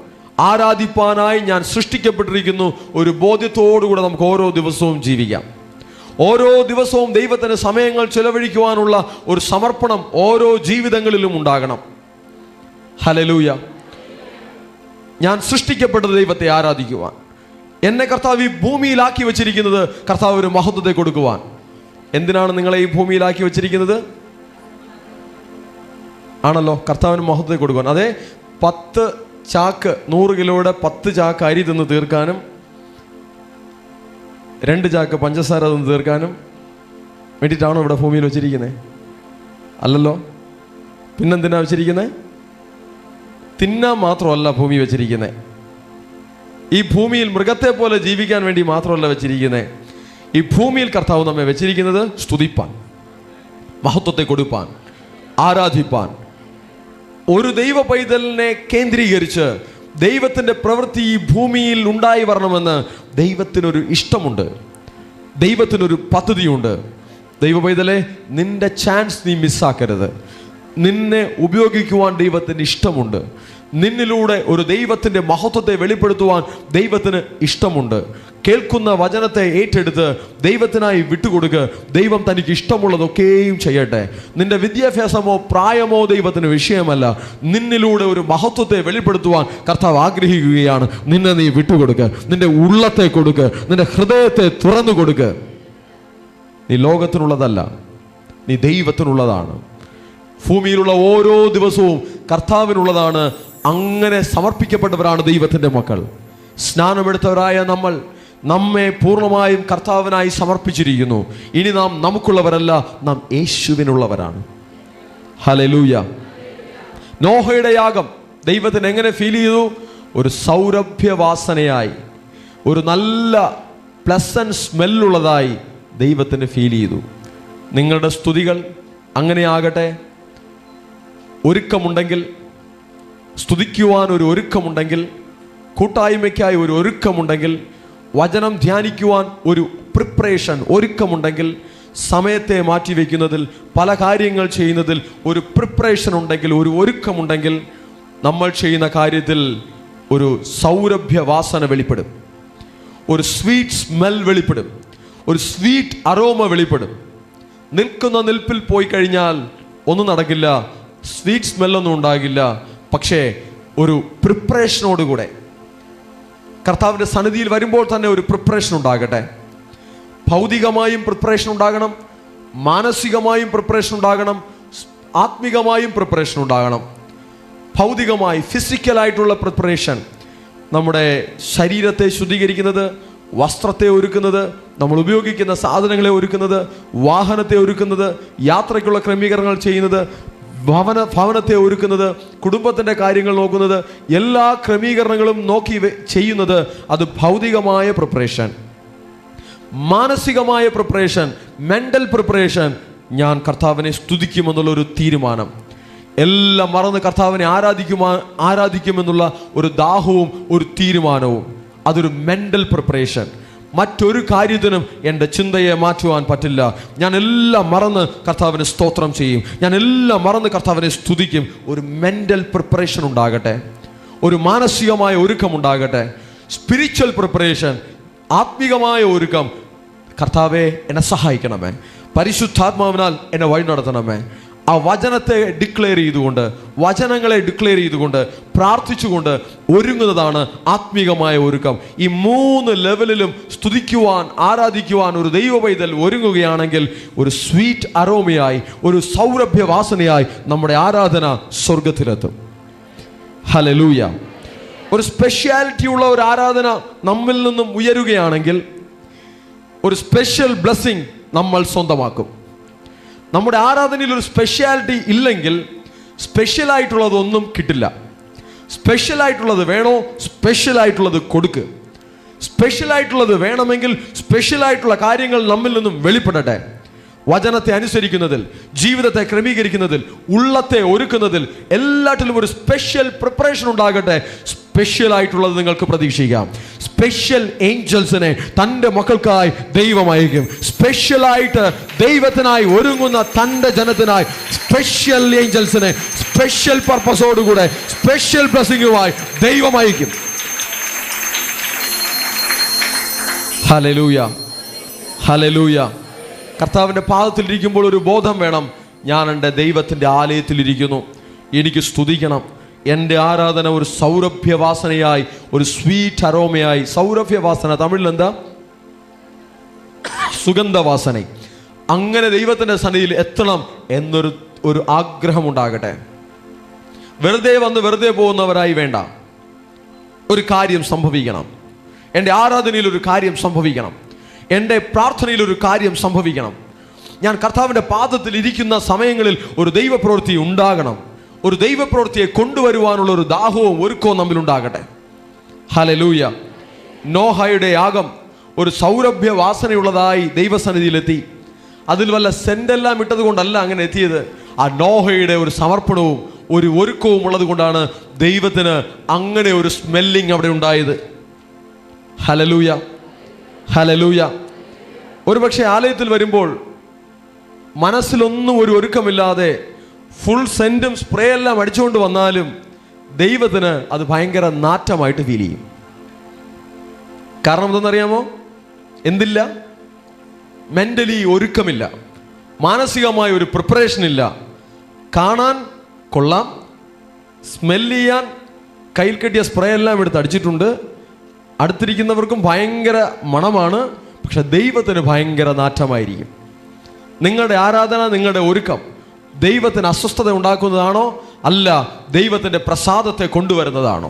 ആരാധിപ്പാനായി ഞാൻ സൃഷ്ടിക്കപ്പെട്ടിരിക്കുന്നു ഒരു ബോധ്യത്തോടുകൂടെ നമുക്ക് ഓരോ ദിവസവും ജീവിക്കാം. ഓരോ ദിവസവും ദൈവത്തിന് സമയങ്ങൾ ചെലവഴിക്കുവാനുള്ള ഒരു സമർപ്പണം ഓരോ ജീവിതങ്ങളിലും ഉണ്ടാകണം. ഹല്ലേലൂയ. ഞാൻ സൃഷ്ടിക്കപ്പെട്ട ദൈവത്തെ ആരാധിക്കുവാൻ. എന്നെ കർത്താവ് ഈ ഭൂമിയിലാക്കി വെച്ചിരിക്കുന്നത് കർത്താവ് ഒരു മഹത്വത്തെ കൊടുക്കുവാൻ. എന്തിനാണ് നിങ്ങളെ ഈ ഭൂമിയിലാക്കി വെച്ചിരിക്കുന്നത്? ആണല്ലോ, കർത്താവിന് മഹത്വത്തെ കൊടുക്കുവാൻ. അതെ, 10 ചാക്ക് 100 കിലോയുടെ 10 ചാക്ക് അരി തിന്ന് തീർക്കാനും 2 ചാക്ക് പഞ്ചസാര തിന്ന് തീർക്കാനും വേണ്ടിയിട്ടാണോ ഇവിടെ ഭൂമിയിൽ വെച്ചിരിക്കുന്നത്? അല്ലല്ലോ. പിന്നെന്തിനാ വെച്ചിരിക്കുന്നത്? തിന്നാൻ മാത്രമല്ല ഭൂമി വെച്ചിരിക്കുന്നത്. ഈ ഭൂമിയിൽ മൃഗത്തെ പോലെ ജീവിക്കാൻ വേണ്ടി മാത്രമല്ല വെച്ചിരിക്കുന്നത്. ഈ ഭൂമിയിൽ കർത്താവ് നമ്മെ വെച്ചിരിക്കുന്നത് സ്തുതിപ്പാൻ, മഹത്വത്തെ കൊടുപ്പാൻ, ആരാധിപ്പാൻ. ഒരു ദൈവ പൈതലിനെ കേന്ദ്രീകരിച്ച് ദൈവത്തിൻ്റെ പ്രവൃത്തി ഈ ഭൂമിയിൽ ഉണ്ടായി വരണമെന്ന് ദൈവത്തിനൊരു ഇഷ്ടമുണ്ട്, ദൈവത്തിനൊരു പദ്ധതിയുണ്ട്. ദൈവ പൈതലെ, നിന്റെ ചാൻസ് നീ മിസ്സാക്കരുത്. നിന്നെ ഉപയോഗിക്കുവാൻ ദൈവത്തിന് ഇഷ്ടമുണ്ട്. നിന്നിലൂടെ ഒരു ദൈവത്തിൻ്റെ മഹത്വത്തെ വെളിപ്പെടുത്തുവാൻ ദൈവത്തിന് ഇഷ്ടമുണ്ട്. കേൾക്കുന്ന വചനത്തെ ഏറ്റെടുത്ത് ദൈവത്തിനായി വിട്ടുകൊടുക്കുക. ദൈവം തനിക്ക് ഇഷ്ടമുള്ളതൊക്കെയും ചെയ്യട്ടെ. നിന്റെ വിദ്യാഭ്യാസമോ പ്രായമോ ദൈവത്തിന് വിഷയമല്ല. നിന്നിലൂടെ ഒരു മഹത്വത്തെ വെളിപ്പെടുത്തുവാൻ കർത്താവ് ആഗ്രഹിക്കുകയാണ്. നിന്നെ നീ വിട്ടുകൊടുക്കുക, നിന്റെ ഉള്ളത്തെ കൊടുക്കുക, നിന്റെ ഹൃദയത്തെ തുറന്നു കൊടുക്കുക. നീ ലോകത്തിനുള്ളതല്ല, നീ ദൈവത്തിനുള്ളതാണ്. ഭൂമിയിലുള്ള ഓരോ ദിവസവും കർത്താവിനുള്ളതാണ്. അങ്ങനെ സമർപ്പിക്കപ്പെട്ടവരാണ് ദൈവത്തിൻ്റെ മക്കൾ. സ്നാനമെടുത്തവരായ നമ്മെ പൂർണ്ണമായും കർത്താവിനായി സമർപ്പിച്ചിരിക്കുന്നു. ഇനി നാം നമുക്കുള്ളവരല്ല, നാം യേശുവിനുള്ളവരാണ്. ഹല്ലേലൂയ. നോഹയുടെ യാഗം ദൈവത്തിന് എങ്ങനെ ഫീൽ ചെയ്തു? ഒരു സൗരഭ്യവാസനയായി, ഒരു നല്ല പ്ലസന്റ് സ്മെല്ലുള്ളതായി ദൈവത്തിന് ഫീൽ ചെയ്തു. നിങ്ങളുടെ സ്തുതികൾ അങ്ങനെ ആകട്ടെ. ഒരുക്കമുണ്ടെങ്കിൽ, സ്തുതിക്കുവാൻ ഒരു ഒരുക്കമുണ്ടെങ്കിൽ, കൂട്ടായ്മയ്ക്കായി ഒരു ഒരുക്കമുണ്ടെങ്കിൽ, വചനം ധ്യാനിക്കുവാൻ ഒരു പ്രിപ്പറേഷൻ, ഒരുക്കമുണ്ടെങ്കിൽ, സമയത്തെ മാറ്റിവെക്കുന്നതിൽ, പല കാര്യങ്ങൾ ചെയ്യുന്നതിൽ ഒരു പ്രിപ്പറേഷൻ ഉണ്ടെങ്കിൽ, ഒരു ഒരുക്കമുണ്ടെങ്കിൽ, നമ്മൾ ചെയ്യുന്ന കാര്യത്തിൽ ഒരു സൗരഭ്യവാസന വെളിപ്പെടും, ഒരു സ്വീറ്റ് സ്മെൽ വെളിപ്പെടും, ഒരു സ്വീറ്റ് അരോമ വെളിപ്പെടും. നിൽക്കുന്ന നിൽപ്പിൽ പോയി കഴിഞ്ഞാൽ ഒന്നും നടക്കില്ല, സ്വീറ്റ് സ്മെല്ലൊന്നും ഉണ്ടാകില്ല. പക്ഷേ ഒരു പ്രിപ്പറേഷനോടുകൂടെ കർത്താവിൻ്റെ സന്നിധിയിൽ വരുമ്പോൾ തന്നെ ഒരു പ്രിപ്പറേഷൻ ഉണ്ടാകട്ടെ. ഭൗതികമായും പ്രിപ്പറേഷൻ ഉണ്ടാകണം, മാനസികമായും പ്രിപ്പറേഷൻ ഉണ്ടാകണം, ആത്മികമായും പ്രിപ്പറേഷൻ ഉണ്ടാകണം. ഭൗതികമായി ഫിസിക്കലായിട്ടുള്ള പ്രിപ്പറേഷൻ, നമ്മുടെ ശരീരത്തെ ശുദ്ധീകരിക്കുന്നത്, വസ്ത്രത്തെ ഒരുക്കുന്നത്, നമ്മൾ ഉപയോഗിക്കുന്ന സാധനങ്ങളെ ഒരുക്കുന്നത്, വാഹനത്തെ ഒരുക്കുന്നത്, യാത്രയ്ക്കുള്ള ക്രമീകരണങ്ങൾ ചെയ്യുന്നത്, ഭവനത്തെ ഒരുക്കുന്നത്, കുടുംബത്തിൻ്റെ കാര്യങ്ങൾ നോക്കുന്നത്, എല്ലാ ക്രമീകരണങ്ങളും നോക്കി ചെയ്യുന്നത്, അത് ഭൗതികമായ പ്രിപ്പറേഷൻ. മാനസികമായ പ്രിപ്പറേഷൻ, മെൻ്റൽ പ്രിപ്പറേഷൻ, ഞാൻ കർത്താവിനെ സ്തുതിക്കുമെന്നുള്ളൊരു തീരുമാനം, എല്ലാം മറന്ന് കർത്താവിനെ ആരാധിക്കുമെന്നുള്ള ഒരു ദാഹവും ഒരു തീരുമാനവും, അതൊരു മെൻ്റൽ പ്രിപ്പറേഷൻ. മറ്റൊരു കാര്യത്തിനും എൻ്റെ ചിന്തയെ മാറ്റുവാൻ പറ്റില്ല. ഞാൻ എല്ലാം മറന്ന് കർത്താവിനെ സ്തോത്രം ചെയ്യും, ഞാൻ എല്ലാം മറന്ന് കർത്താവിനെ സ്തുതിക്കും. ഒരു മെൻ്റൽ പ്രിപ്പറേഷൻ ഉണ്ടാകട്ടെ, ഒരു മാനസികമായ ഒരുക്കം ഉണ്ടാകട്ടെ, സ്പിരിച്വൽ പ്രിപ്പറേഷൻ, ആത്മികമായ ഒരുക്കം. കർത്താവെ, എന്നെ സഹായിക്കണമേ, പരിശുദ്ധാത്മാവിനാൽ എന്നെ വഴി നടത്തണമേ. ആ വചനത്തെ ഡിക്ലെയർ ചെയ്തുകൊണ്ട്, വചനങ്ങളെ ഡിക്ലെയർ ചെയ്തുകൊണ്ട്, പ്രാർത്ഥിച്ചുകൊണ്ട് ഒരുങ്ങുന്നതാണ് ആത്മീകമായ ഒരുക്കം. ഈ 3 ലെവലിലും സ്തുതിക്കുവാൻ, ആരാധിക്കുവാൻ ഒരു ദൈവ പൈതൽ ഒരുങ്ങുകയാണെങ്കിൽ ഒരു സ്വീറ്റ് അരോമയായി, ഒരു സൗരഭ്യവാസനയായി നമ്മുടെ ആരാധന സ്വർഗത്തിലെത്തും. ഹല്ലേലൂയ. ഒരു സ്പെഷ്യാലിറ്റി ഉള്ള ഒരു ആരാധന നമ്മിൽ നിന്നും ഉയരുകയാണെങ്കിൽ ഒരു സ്പെഷ്യൽ ബ്ലെസ്സിങ് നമ്മൾ സ്വന്തമാക്കും. നമ്മുടെ ആരാധനയിൽ ഒരു സ്പെഷ്യാലിറ്റി ഇല്ലെങ്കിൽ സ്പെഷ്യലായിട്ടുള്ളതൊന്നും കിട്ടില്ല. സ്പെഷ്യലായിട്ടുള്ളത് വേണോ, സ്പെഷ്യലായിട്ടുള്ളത് കൊടുക്കുക. സ്പെഷ്യലായിട്ടുള്ളത് വേണമെങ്കിൽ സ്പെഷ്യലായിട്ടുള്ള കാര്യങ്ങൾ നമ്മിൽ നിന്നും വെളിപ്പെടട്ടെ. വചനത്തെ അനുസരിക്കുന്നതിൽ, ജീവിതത്തെ ക്രമീകരിക്കുന്നതിൽ, ഉള്ളത്തെ ഒരുക്കുന്നതിൽ എല്ലാറ്റിലും ഒരു സ്പെഷ്യൽ പ്രിപ്പറേഷൻ ഉണ്ടാകട്ടെ. സ്പെഷ്യൽ ആയിട്ടുള്ളത് നിങ്ങൾക്ക് പ്രതീക്ഷിക്കാം. സ്പെഷ്യൽ ഏഞ്ചൽസിനെ തൻ്റെ മക്കൾക്കായി ദൈവം അയക്കും. സ്പെഷ്യലായിട്ട് ദൈവത്തിനായി ഒരുങ്ങുന്ന തൻ്റെ ജനത്തിനായി സ്പെഷ്യൽ ഏഞ്ചൽസിനെ സ്പെഷ്യൽ പർപ്പസോടുകൂടെ സ്പെഷ്യൽ ബ്ലെസ്സിങ്ങുമായി ദൈവം അയക്കും. Hallelujah, hallelujah. കർത്താവിൻ്റെ പാദത്തിലിരിക്കുമ്പോൾ ഒരു ബോധം വേണം, ഞാൻ എൻ്റെ ദൈവത്തിൻ്റെ ആലയത്തിലിരിക്കുന്നു, എനിക്ക് സ്തുതിക്കണം. എൻ്റെ ആരാധന ഒരു സൗരഭ്യവാസനയായി, ഒരു സ്വീറ്റ് അരോമയായി. സൗരഭ്യവാസന തമിഴിൽ എന്താ? സുഗന്ധവാസന. അങ്ങനെ ദൈവത്തിൻ്റെ സന്നിധിയിൽ എത്തണം എന്നൊരു ആഗ്രഹം ഉണ്ടാകട്ടെ. വെറുതെ വന്ന് വെറുതെ പോകുന്നവരായി വേണ്ട. ഒരു കാര്യം സംഭവിക്കണം. എൻ്റെ ആരാധനയിൽ ഒരു കാര്യം സംഭവിക്കണം. എൻ്റെ പ്രാർത്ഥനയിൽ ഒരു കാര്യം സംഭവിക്കണം. ഞാൻ കർത്താവിൻ്റെ പാദത്തിൽ ഇരിക്കുന്ന സമയങ്ങളിൽ ഒരു ദൈവപ്രവൃത്തി ഉണ്ടാകണം. ഒരു ദൈവപ്രവൃത്തിയെ കൊണ്ടുവരുവാനുള്ള ഒരു ദാഹവും ഒരുക്കവും നമ്മിലുണ്ടാകട്ടെ. ഹല്ലേലൂയ. നോഹയുടെ യാഗം ഒരു സൗരഭ്യ വാസനയുള്ളതായി ദൈവസന്നിധിയിലെത്തി. അതിൽ വല്ല സെൻ്റെല്ലാം ഇട്ടത് കൊണ്ടല്ല അങ്ങനെ എത്തിയത്. ആ നോഹയുടെ ഒരു സമർപ്പണവും ഒരു ഒരുക്കവും ഉള്ളത് കൊണ്ടാണ് ദൈവത്തിന് അങ്ങനെ ഒരു സ്മെല്ലിങ് അവിടെ ഉണ്ടായത്. Hallelujah, hallelujah. ഒരുപക്ഷെ ആലയത്തിൽ വരുമ്പോൾ മനസ്സിലൊന്നും ഒരു ഒരുക്കമില്ലാതെ ഫുൾ സെൻറ്റും സ്പ്രേ എല്ലാം അടിച്ചുകൊണ്ട് വന്നാലും ദൈവത്തിന് അത് ഭയങ്കര നാറ്റമായിട്ട് ഫീൽ ചെയ്യും. കാരണം എന്തെന്നറിയാമോ? എന്തില്ല? മെൻ്റലി ഒരുക്കമില്ല, മാനസികമായ ഒരു പ്രിപ്പറേഷൻ ഇല്ല. കാണാൻ കൊള്ളാം, സ്മെല് ചെയ്യാൻ കയ്യിൽ കെട്ടിയ സ്പ്രേ എല്ലാം എടുത്ത് അടിച്ചിട്ടുണ്ട്, അടുത്തിരിക്കുന്നവർക്കും ഭയങ്കര മണമാണ്, പക്ഷെ ദൈവത്തിന് ഭയങ്കര നാറ്റമായിരിക്കും. നിങ്ങളുടെ ആരാധന, നിങ്ങളുടെ ഒരുക്കം ദൈവത്തിന് അസ്വസ്ഥത ഉണ്ടാക്കുന്നതാണോ? അല്ല, ദൈവത്തിൻ്റെ പ്രസാദത്തെ കൊണ്ടുവരുന്നതാണോ?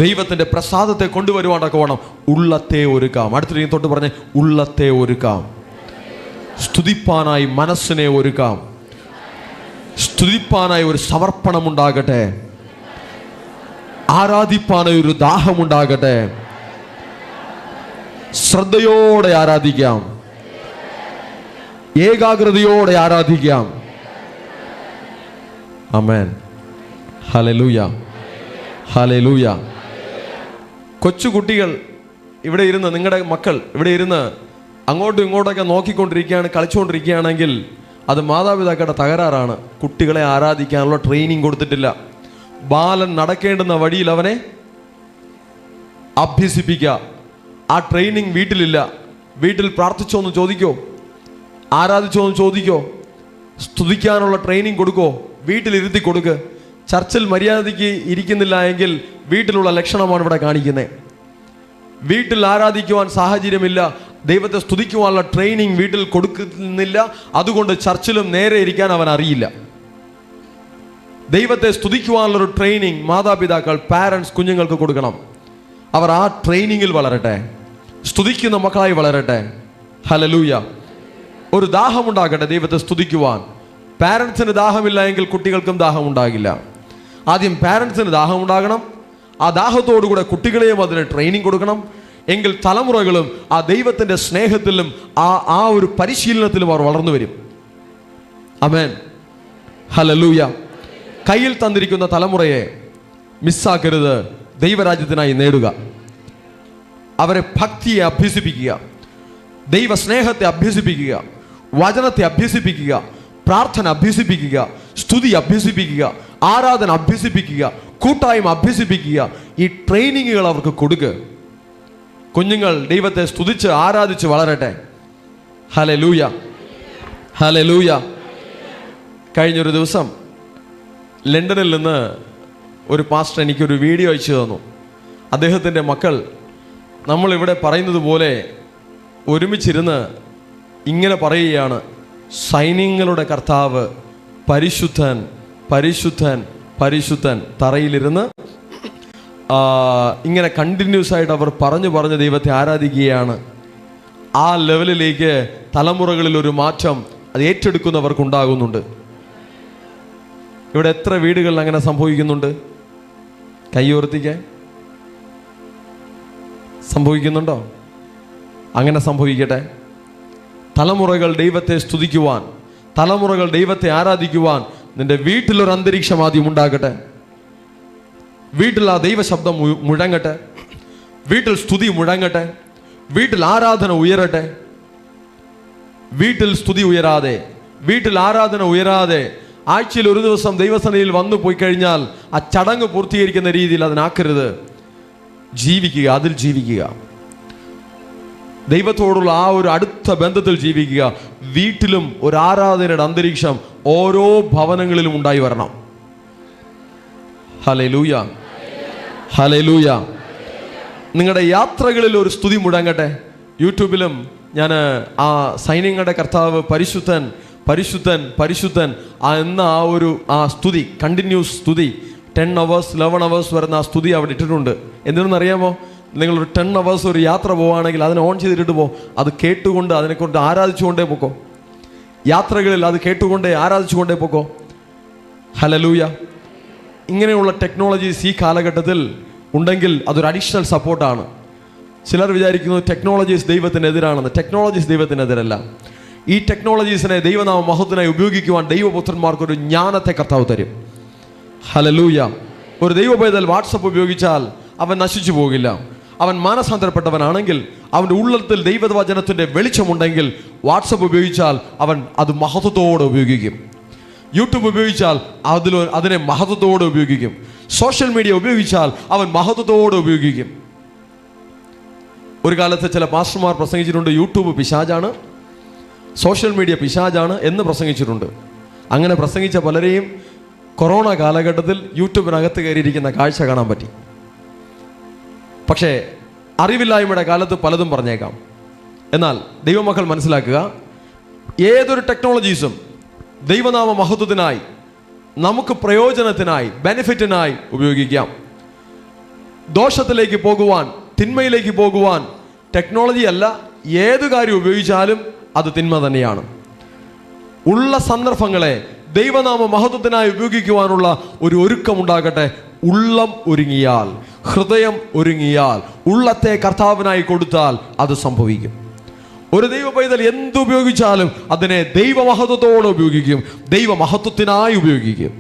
ദൈവത്തിൻ്റെ പ്രസാദത്തെ കൊണ്ടുവരുവാനൊക്കെ വേണം ഉള്ളത്തെ ഒരുക്കാം. അടുത്തിരിക്കുന്ന തൊട്ട് പറഞ്ഞ് ഉള്ളത്തെ ഒരുക്കാം. സ്തുതിപ്പാനായി മനസ്സിനെ ഒരുക്കാം. സ്തുതിപ്പാനായി ഒരു സമർപ്പണമുണ്ടാകട്ടെ. ആരാധിപ്പാനായി ഒരു ദാഹമുണ്ടാകട്ടെ. ശ്രദ്ധയോടെ ആരാധിക്കാം, ഏകാഗ്രതയോടെ ആരാധിക്കാം. ആമേൻ. ഹല്ലേലൂയ, ഹല്ലേലൂയ. കൊച്ചു കുട്ടികൾ ഇവിടെ ഇരുന്ന്, നിങ്ങളുടെ മക്കൾ ഇവിടെ ഇരുന്ന് അങ്ങോട്ടും ഇങ്ങോട്ടൊക്കെ നോക്കിക്കൊണ്ടിരിക്കുകയാണ്, കളിച്ചുകൊണ്ടിരിക്കുകയാണെങ്കിൽ അത് മാതാപിതാക്കളുടെ തകരാറാണ്. കുട്ടികളെ ആരാധിക്കാനുള്ള ട്രെയിനിങ് കൊടുത്തിട്ടില്ല. ബാലൻ നടക്കേണ്ടുന്ന വഴിയിൽ അവനെ അഭ്യസിപ്പിക്കുക. ആ ട്രെയിനിങ് വീട്ടിലില്ല. വീട്ടിൽ പ്രാർത്ഥിച്ചോ എന്ന് ചോദിക്കോ? ആരാധിച്ചോ എന്ന് ചോദിക്കോ? സ്തുതിക്കാനുള്ള ട്രെയിനിങ് കൊടുക്കോ? വീട്ടിലിരുത്തി കൊടുക്ക്. ചർച്ചിൽ മര്യാദയ്ക്ക് ഇരിക്കുന്നില്ല എങ്കിൽ വീട്ടിലുള്ള ലക്ഷണമാണ് ഇവിടെ കാണിക്കുന്നത്. വീട്ടിൽ ആരാധിക്കുവാൻ സാഹചര്യമില്ല, ദൈവത്തെ സ്തുതിക്കുവാനുള്ള ട്രെയിനിങ് വീട്ടിൽ കൊടുക്കുന്നില്ല, അതുകൊണ്ട് ചർച്ചിലും നേരെ ഇരിക്കാൻ അവൻ അറിയില്ല. ദൈവത്തെ സ്തുതിക്കുവാനുള്ളൊരു ട്രെയിനിങ് മാതാപിതാക്കൾ, പാരൻസ് കുഞ്ഞുങ്ങൾക്ക് കൊടുക്കണം. അവർ ആ ട്രെയിനിങ്ങിൽ വളരട്ടെ, സ്തുതിക്കുന്ന മക്കളായി വളരട്ടെ. ഹല്ലേലൂയ. ഒരു ദാഹമുണ്ടാകട്ടെ ദൈവത്തെ സ്തുതിക്കുവാൻ. പാരൻസിന് ദാഹമില്ല എങ്കിൽ കുട്ടികൾക്കും ദാഹം ഉണ്ടാകില്ല. ആദ്യം പാരൻസിന് ദാഹമുണ്ടാകണം. ആ ദാഹത്തോടുകൂടെ കുട്ടികളെയും അതിന് ട്രെയിനിങ് കൊടുക്കണം. എങ്കിൽ തലമുറകളും ആ ദൈവത്തിൻ്റെ സ്നേഹത്തിലും ആ ഒരു പരിശീലനത്തിലും അവർ വളർന്നു വരും. ആമേൻ. ഹല്ലേലൂയ. കയ്യിൽ തന്നിരിക്കുന്ന തലമുറയെ മിസ്സാക്കരുത്. ദൈവരാജ്യത്തിനായി നേടുക. അവരെ ഭക്തിയെ അഭ്യസിപ്പിക്കുക, ദൈവസ്നേഹത്തെ അഭ്യസിപ്പിക്കുക, വചനത്തെ അഭ്യസിപ്പിക്കുക, പ്രാർത്ഥന അഭ്യസിപ്പിക്കുക, സ്തുതി അഭ്യസിപ്പിക്കുക, ആരാധന അഭ്യസിപ്പിക്കുക, കൂട്ടായ്മ അഭ്യസിപ്പിക്കുക. ഈ ട്രെയിനിങ്ങുകൾ അവർക്ക് കൊടുക്കുക. കുഞ്ഞുങ്ങൾ ദൈവത്തെ സ്തുതിച്ച് ആരാധിച്ച് വളരട്ടെ. ഹല്ലേലൂയ, ഹല്ലേലൂയ. കഴിഞ്ഞൊരു ദിവസം ലണ്ടനിൽ നിന്ന് ഒരു പാസ്റ്റർ എനിക്കൊരു വീഡിയോ അയച്ചു തന്നു. അദ്ദേഹത്തിൻ്റെ മക്കൾ നമ്മളിവിടെ പറയുന്നത് പോലെ ഒരുമിച്ചിരുന്ന് ഇങ്ങനെ പറയുകയാണ്, സൈന്യങ്ങളുടെ കർത്താവ് പരിശുദ്ധൻ, പരിശുദ്ധൻ, പരിശുദ്ധൻ. തറയിലിരുന്ന് ഇങ്ങനെ കണ്ടിന്യൂസ് ആയിട്ട് അവർ പറഞ്ഞു ദൈവത്തെ ആരാധിക്കുകയാണ്. ആ ലെവലിലേക്ക് തലമുറകളിൽ ഒരു മാറ്റം അത് ഏറ്റെടുക്കുന്നവർക്കുണ്ടാകുന്നുണ്ട്. ഇവിടെ എത്ര വീടുകളിൽ അങ്ങനെ സംഭവിക്കുന്നുണ്ട്? കൈയോർത്തിക്കാൻ സംഭവിക്കുന്നുണ്ടോ? അങ്ങനെ സംഭവിക്കട്ടെ. തലമുറകൾ ദൈവത്തെ സ്തുതിക്കുവാൻ, തലമുറകൾ ദൈവത്തെ ആരാധിക്കുവാൻ നിന്റെ വീട്ടിലൊരു അന്തരീക്ഷം ആദ്യം ഉണ്ടാകട്ടെ. വീട്ടിൽ ആ ദൈവശബ്ദം മുഴങ്ങട്ടെ, വീട്ടിൽ സ്തുതി മുഴങ്ങട്ടെ, വീട്ടിൽ ആരാധന ഉയരട്ടെ. വീട്ടിൽ സ്തുതി ഉയരാതെ, വീട്ടിൽ ആരാധന ഉയരാതെ ആഴ്ചയിൽ ഒരു ദിവസം ദൈവസന്നിധിയിൽ വന്നു പോയി കഴിഞ്ഞാൽ ആ ചടങ്ങ് പൂർത്തീകരിക്കുന്ന രീതിയിൽ അതിനാക്കരുത്. ജീവിക്കുക, അതിൽ ജീവിക്കുക. ദൈവത്തോടുള്ള ആ ഒരു അടുത്ത ബന്ധത്തിൽ ജീവിക്കുക. വീട്ടിലും ഒരു ആരാധനയുടെ അന്തരീക്ഷം ഓരോ ഭവനങ്ങളിലും ഉണ്ടായി വരണം. Hallelujah, hallelujah. നിങ്ങളുടെ യാത്രകളിൽ ഒരു സ്തുതി മുഴങ്ങട്ടെ. യൂട്യൂബിലും ഞാൻ ആ സൈന്യങ്ങളുടെ കർത്താവ് പരിശുദ്ധൻ പരിശുദ്ധൻ പരിശുദ്ധൻ എന്ന ആ സ്തുതി, കണ്ടിന്യൂസ് സ്തുതി 10 hours 11 hours വരുന്ന ആ സ്തുതി അവിടെ ഇട്ടിട്ടുണ്ട്. എന്തിനെന്നറിയാമോ? നിങ്ങളൊരു 10 hours ഒരു യാത്ര പോവുകയാണെങ്കിൽ അതിനെ ഓൺ ചെയ്തിട്ട് പോ. അത് കേട്ടുകൊണ്ട് അതിനെക്കൊണ്ട് ആരാധിച്ചുകൊണ്ടേ പോക്കോ. യാത്രകളിൽ അത് കേട്ടുകൊണ്ടേ ആരാധിച്ചുകൊണ്ടേ പോക്കോ. ഹല്ലേലൂയ. ഇങ്ങനെയുള്ള ടെക്നോളജീസ് ഈ കാലഘട്ടത്തിൽ ഉണ്ടെങ്കിൽ അതൊരു അഡീഷണൽ സപ്പോർട്ടാണ്. ചിലർ വിചാരിക്കുന്നു ടെക്നോളജീസ് ദൈവത്തിനെതിരാണെന്ന്. ടെക്നോളജീസ് ദൈവത്തിനെതിരല്ല. ഈ ടെക്നോളജീസിനെ ദൈവനാമ മഹത്വത്തിനായി ഉപയോഗിക്കുവാൻ ദൈവപുത്രന്മാർക്കൊരു ജ്ഞാനത്തെ കർത്താവ് തരും. ഹല്ലേലൂയ. ഒരു ദൈവപൈതൽ വാട്സപ്പ് ഉപയോഗിച്ചാൽ അവൻ നശിച്ചു പോകില്ല. അവൻ മാനസാന്തരപ്പെട്ടവനാണെങ്കിൽ, അവൻ്റെ ഉള്ളത്തിൽ ദൈവവചനത്തിൻ്റെ വെളിച്ചമുണ്ടെങ്കിൽ വാട്സപ്പ് ഉപയോഗിച്ചാൽ അവൻ അത് മഹത്വത്തോടെ ഉപയോഗിക്കും. യൂട്യൂബ് ഉപയോഗിച്ചാൽ അതിനെ മഹത്വത്തോടെ ഉപയോഗിക്കും. സോഷ്യൽ മീഡിയ ഉപയോഗിച്ചാൽ അവൻ മഹത്വത്തോടെ ഉപയോഗിക്കും. ഒരു കാലത്ത് ചില പാസ്റ്റർമാർ പ്രസംഗിച്ചിട്ടുണ്ട്, യൂട്യൂബ് പിശാചാണ്, സോഷ്യൽ മീഡിയ പിശാചാണ് എന്ന് പ്രസംഗിച്ചിട്ടുണ്ട്. അങ്ങനെ പ്രസംഗിച്ച പലരെയും കൊറോണ കാലഘട്ടത്തിൽ യൂട്യൂബിനകത്ത് കയറിയിരിക്കുന്ന കാഴ്ച കാണാൻ പറ്റി. പക്ഷേ അറിവില്ലായ്മയുടെ കാലത്ത് പലതും പറഞ്ഞേക്കാം. എന്നാൽ ദൈവമക്കൾ മനസ്സിലാക്കുക, ഏതൊരു ടെക്നോളജീസും ദൈവനാമ മഹത്വത്തിനായി, നമുക്ക് പ്രയോജനത്തിനായി, ബെനിഫിറ്റിനായി ഉപയോഗിക്കാം. ദോഷത്തിലേക്ക് പോകുവാൻ, തിന്മയിലേക്ക് പോകുവാൻ ടെക്നോളജി അല്ല, ഏത് കാര്യം ഉപയോഗിച്ചാലും അത് തിന്മ തന്നെയാണ്. ഉള്ള സന്ദർഭങ്ങളെ ദൈവനാമ മഹത്വത്തിനായി ഉപയോഗിക്കുവാനുള്ള ഒരു ഒരുക്കമുണ്ടാകട്ടെ. ഉള്ളം ഒരുങ്ങിയാൽ, ഹൃദയം ഒരുങ്ങിയാൽ, ഉള്ളത്തെ കർത്താവിനായി കൊടുത്താൽ അത് സംഭവിക്കും. ഒരു ദൈവ പൈതൽ എന്തുപയോഗിച്ചാലും അതിനെ ദൈവമഹത്വത്തോടെ ഉപയോഗിക്കും, ദൈവമഹത്വത്തിനായി ഉപയോഗിക്കും.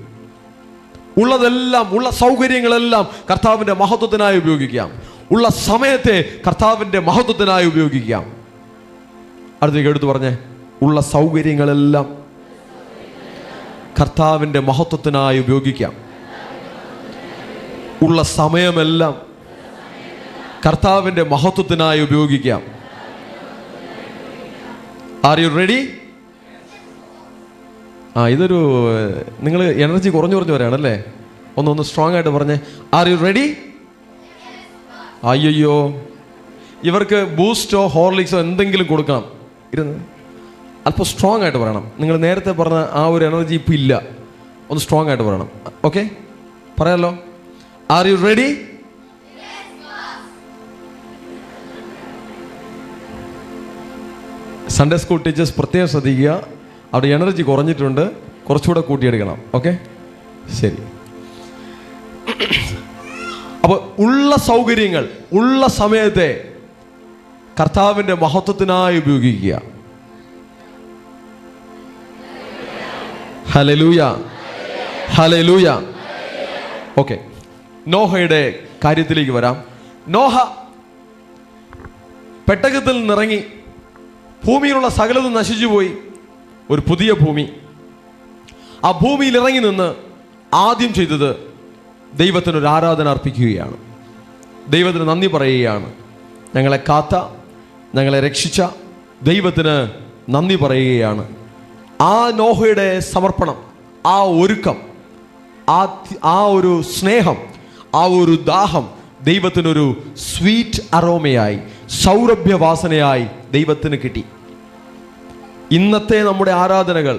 ഉള്ളതെല്ലാം, ഉള്ള സൗകര്യങ്ങളെല്ലാം കർത്താവിൻ്റെ മഹത്വത്തിനായി ഉപയോഗിക്കാം. ഉള്ള സമയത്തെ കർത്താവിൻ്റെ മഹത്വത്തിനായി ഉപയോഗിക്കാം. അടുത്തേക്ക് എടുത്തു പറഞ്ഞേ, ഉള്ള സൗകര്യങ്ങളെല്ലാം കർത്താവിൻ്റെ മഹത്വത്തിനായി ഉപയോഗിക്കാം. ഉള്ള സമയമെല്ലാം കർത്താവിൻ്റെ മഹത്വത്തിനായി ഉപയോഗിക്കാം. Are you ready? ഇതൊരു നിങ്ങൾ എനർജി കുറഞ്ഞു വരികയാണല്ലേ. ഒന്ന് സ്ട്രോങ് ആയിട്ട് പറഞ്ഞേ, ആർ യു റെഡി? അയ്യോ, ഇവർക്ക് ബൂസ്റ്റോ ഹോർലിക്സോ എന്തെങ്കിലും കൊടുക്കണം. ഇരുന്ന് അല്പം സ്ട്രോങ് ആയിട്ട് പറയണം. നിങ്ങൾ നേരത്തെ പറഞ്ഞ ആ ഒരു എനർജി ഇപ്പം ഇല്ല. ഒന്ന് സ്ട്രോങ് ആയിട്ട് പറയണം. ഓക്കെ, പറയാമല്ലോ. Are you ready? Sunday school teachers പ്രത്യേകം ശ്രദ്ധിക്കുക, അവിടെ എനർജി കുറഞ്ഞിട്ടുണ്ട്, കുറച്ചുകൂടെ കൂട്ടിയെടുക്കണം. ഓക്കെ, ശരി. അപ്പോൾ ഉള്ള സൗകര്യങ്ങൾ, ഉള്ള സമയത്തെ കർത്താവിൻ്റെ മഹത്വത്തിനായി ഉപയോഗിക്കുക. Hallelujah, hallelujah. ഓക്കെ, നോഹയുടെ കാര്യത്തിലേക്ക് വരാം. നോഹ പെട്ടകത്തിൽ നിന്നിറങ്ങി, ഭൂമിയിലുള്ള സകലതും നശിച്ചുപോയി, ഒരു പുതിയ ഭൂമി. ആ ഭൂമിയിൽ ഇറങ്ങി നിന്ന് ആദ്യം ചെയ്തത് ദൈവത്തിനൊരു ആരാധന അർപ്പിക്കുകയാണ്. ദൈവത്തിന് നന്ദി പറയുകയാണ്. ഞങ്ങളെ കാത്ത, ഞങ്ങളെ രക്ഷിച്ച ദൈവത്തിന് നന്ദി പറയുകയാണ്. ആ നോഹയുടെ സമർപ്പണം, ആ ഒരുക്കം, ആ ഒരു സ്നേഹം, ആ ഒരു ദാഹം ദൈവത്തിനൊരു സ്വീറ്റ് അറോമയായി, സൗരഭ്യവാസനയായി ദൈവത്തിന് കിട്ടി. ഇന്നത്തെ നമ്മുടെ ആരാധനകൾ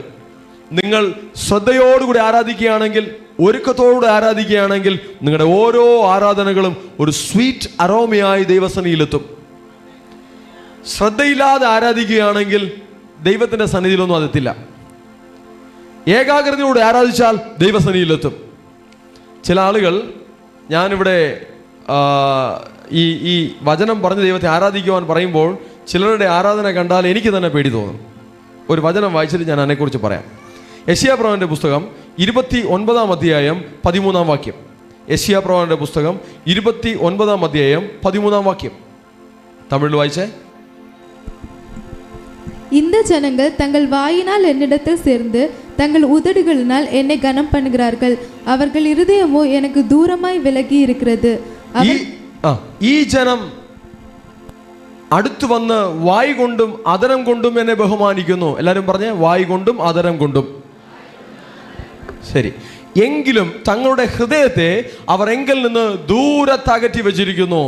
നിങ്ങൾ ശ്രദ്ധയോടുകൂടി ആരാധിക്കുകയാണെങ്കിൽ, ഒരുക്കത്തോടുകൂടി ആരാധിക്കുകയാണെങ്കിൽ, നിങ്ങളുടെ ഓരോ ആരാധനകളും ഒരു സ്വീറ്റ് അറോമയായി ദൈവസന്നിധിയിലെത്തും. ശ്രദ്ധയില്ലാതെ ആരാധിക്കുകയാണെങ്കിൽ ദൈവത്തിൻ്റെ സന്നിധിയിലൊന്നും അതെത്തില്ല. ഏകാഗ്രതയോടെ ആരാധിച്ചാൽ ദൈവസന്നിധിയിലെത്തും. ചില ആളുകൾ, ഞാനിവിടെ ഈ വചനം പറഞ്ഞ് ദൈവത്തെ ആരാധിക്കുവാൻ പറയുമ്പോൾ ചിലരുടെ ആരാധന കണ്ടാൽ എനിക്ക് തന്നെ പേടി തോന്നും. ഒരു വചനം വായിച്ചിട്ട് ഞാൻ അതിനെക്കുറിച്ച് പറയാം. യെശയ്യാപ്രവാചകന്റെ പുസ്തകം 29 അധ്യായം 13 വാക്യം. യെശയ്യാപ്രവാചകന്റെ പുസ്തകം 29 അധ്യായം 13 വാക്യം. തമിഴിൽ വായിച്ചേ.
இந்த ஜனங்கள் தங்கள் வாயினால் என்னிடத்தில் சேர்ந்து தங்கள் உதடுகளினால் என்னை கனம் பண்ணுகிறார்கள், அவர்கள் இருதயமோ எனக்கு தூரமாய் விலகி இருக்கிறது.
ഈ ജനം അടുത്തു വന്ന് വായ് കൊണ്ടും അധരം കൊണ്ടും എന്നെ ബഹുമാനിക്കുന്നു. എല്ലാവരും പറഞ്ഞേ, വായ് കൊണ്ടും അധരം കൊണ്ടും. ശരി. എങ്കിലും തങ്ങളുടെ ഹൃദയത്തെ അവർ എങ്കിൽ നിന്ന് ദൂരത്തകറ്റി വെച്ചിരിക്കുന്നു.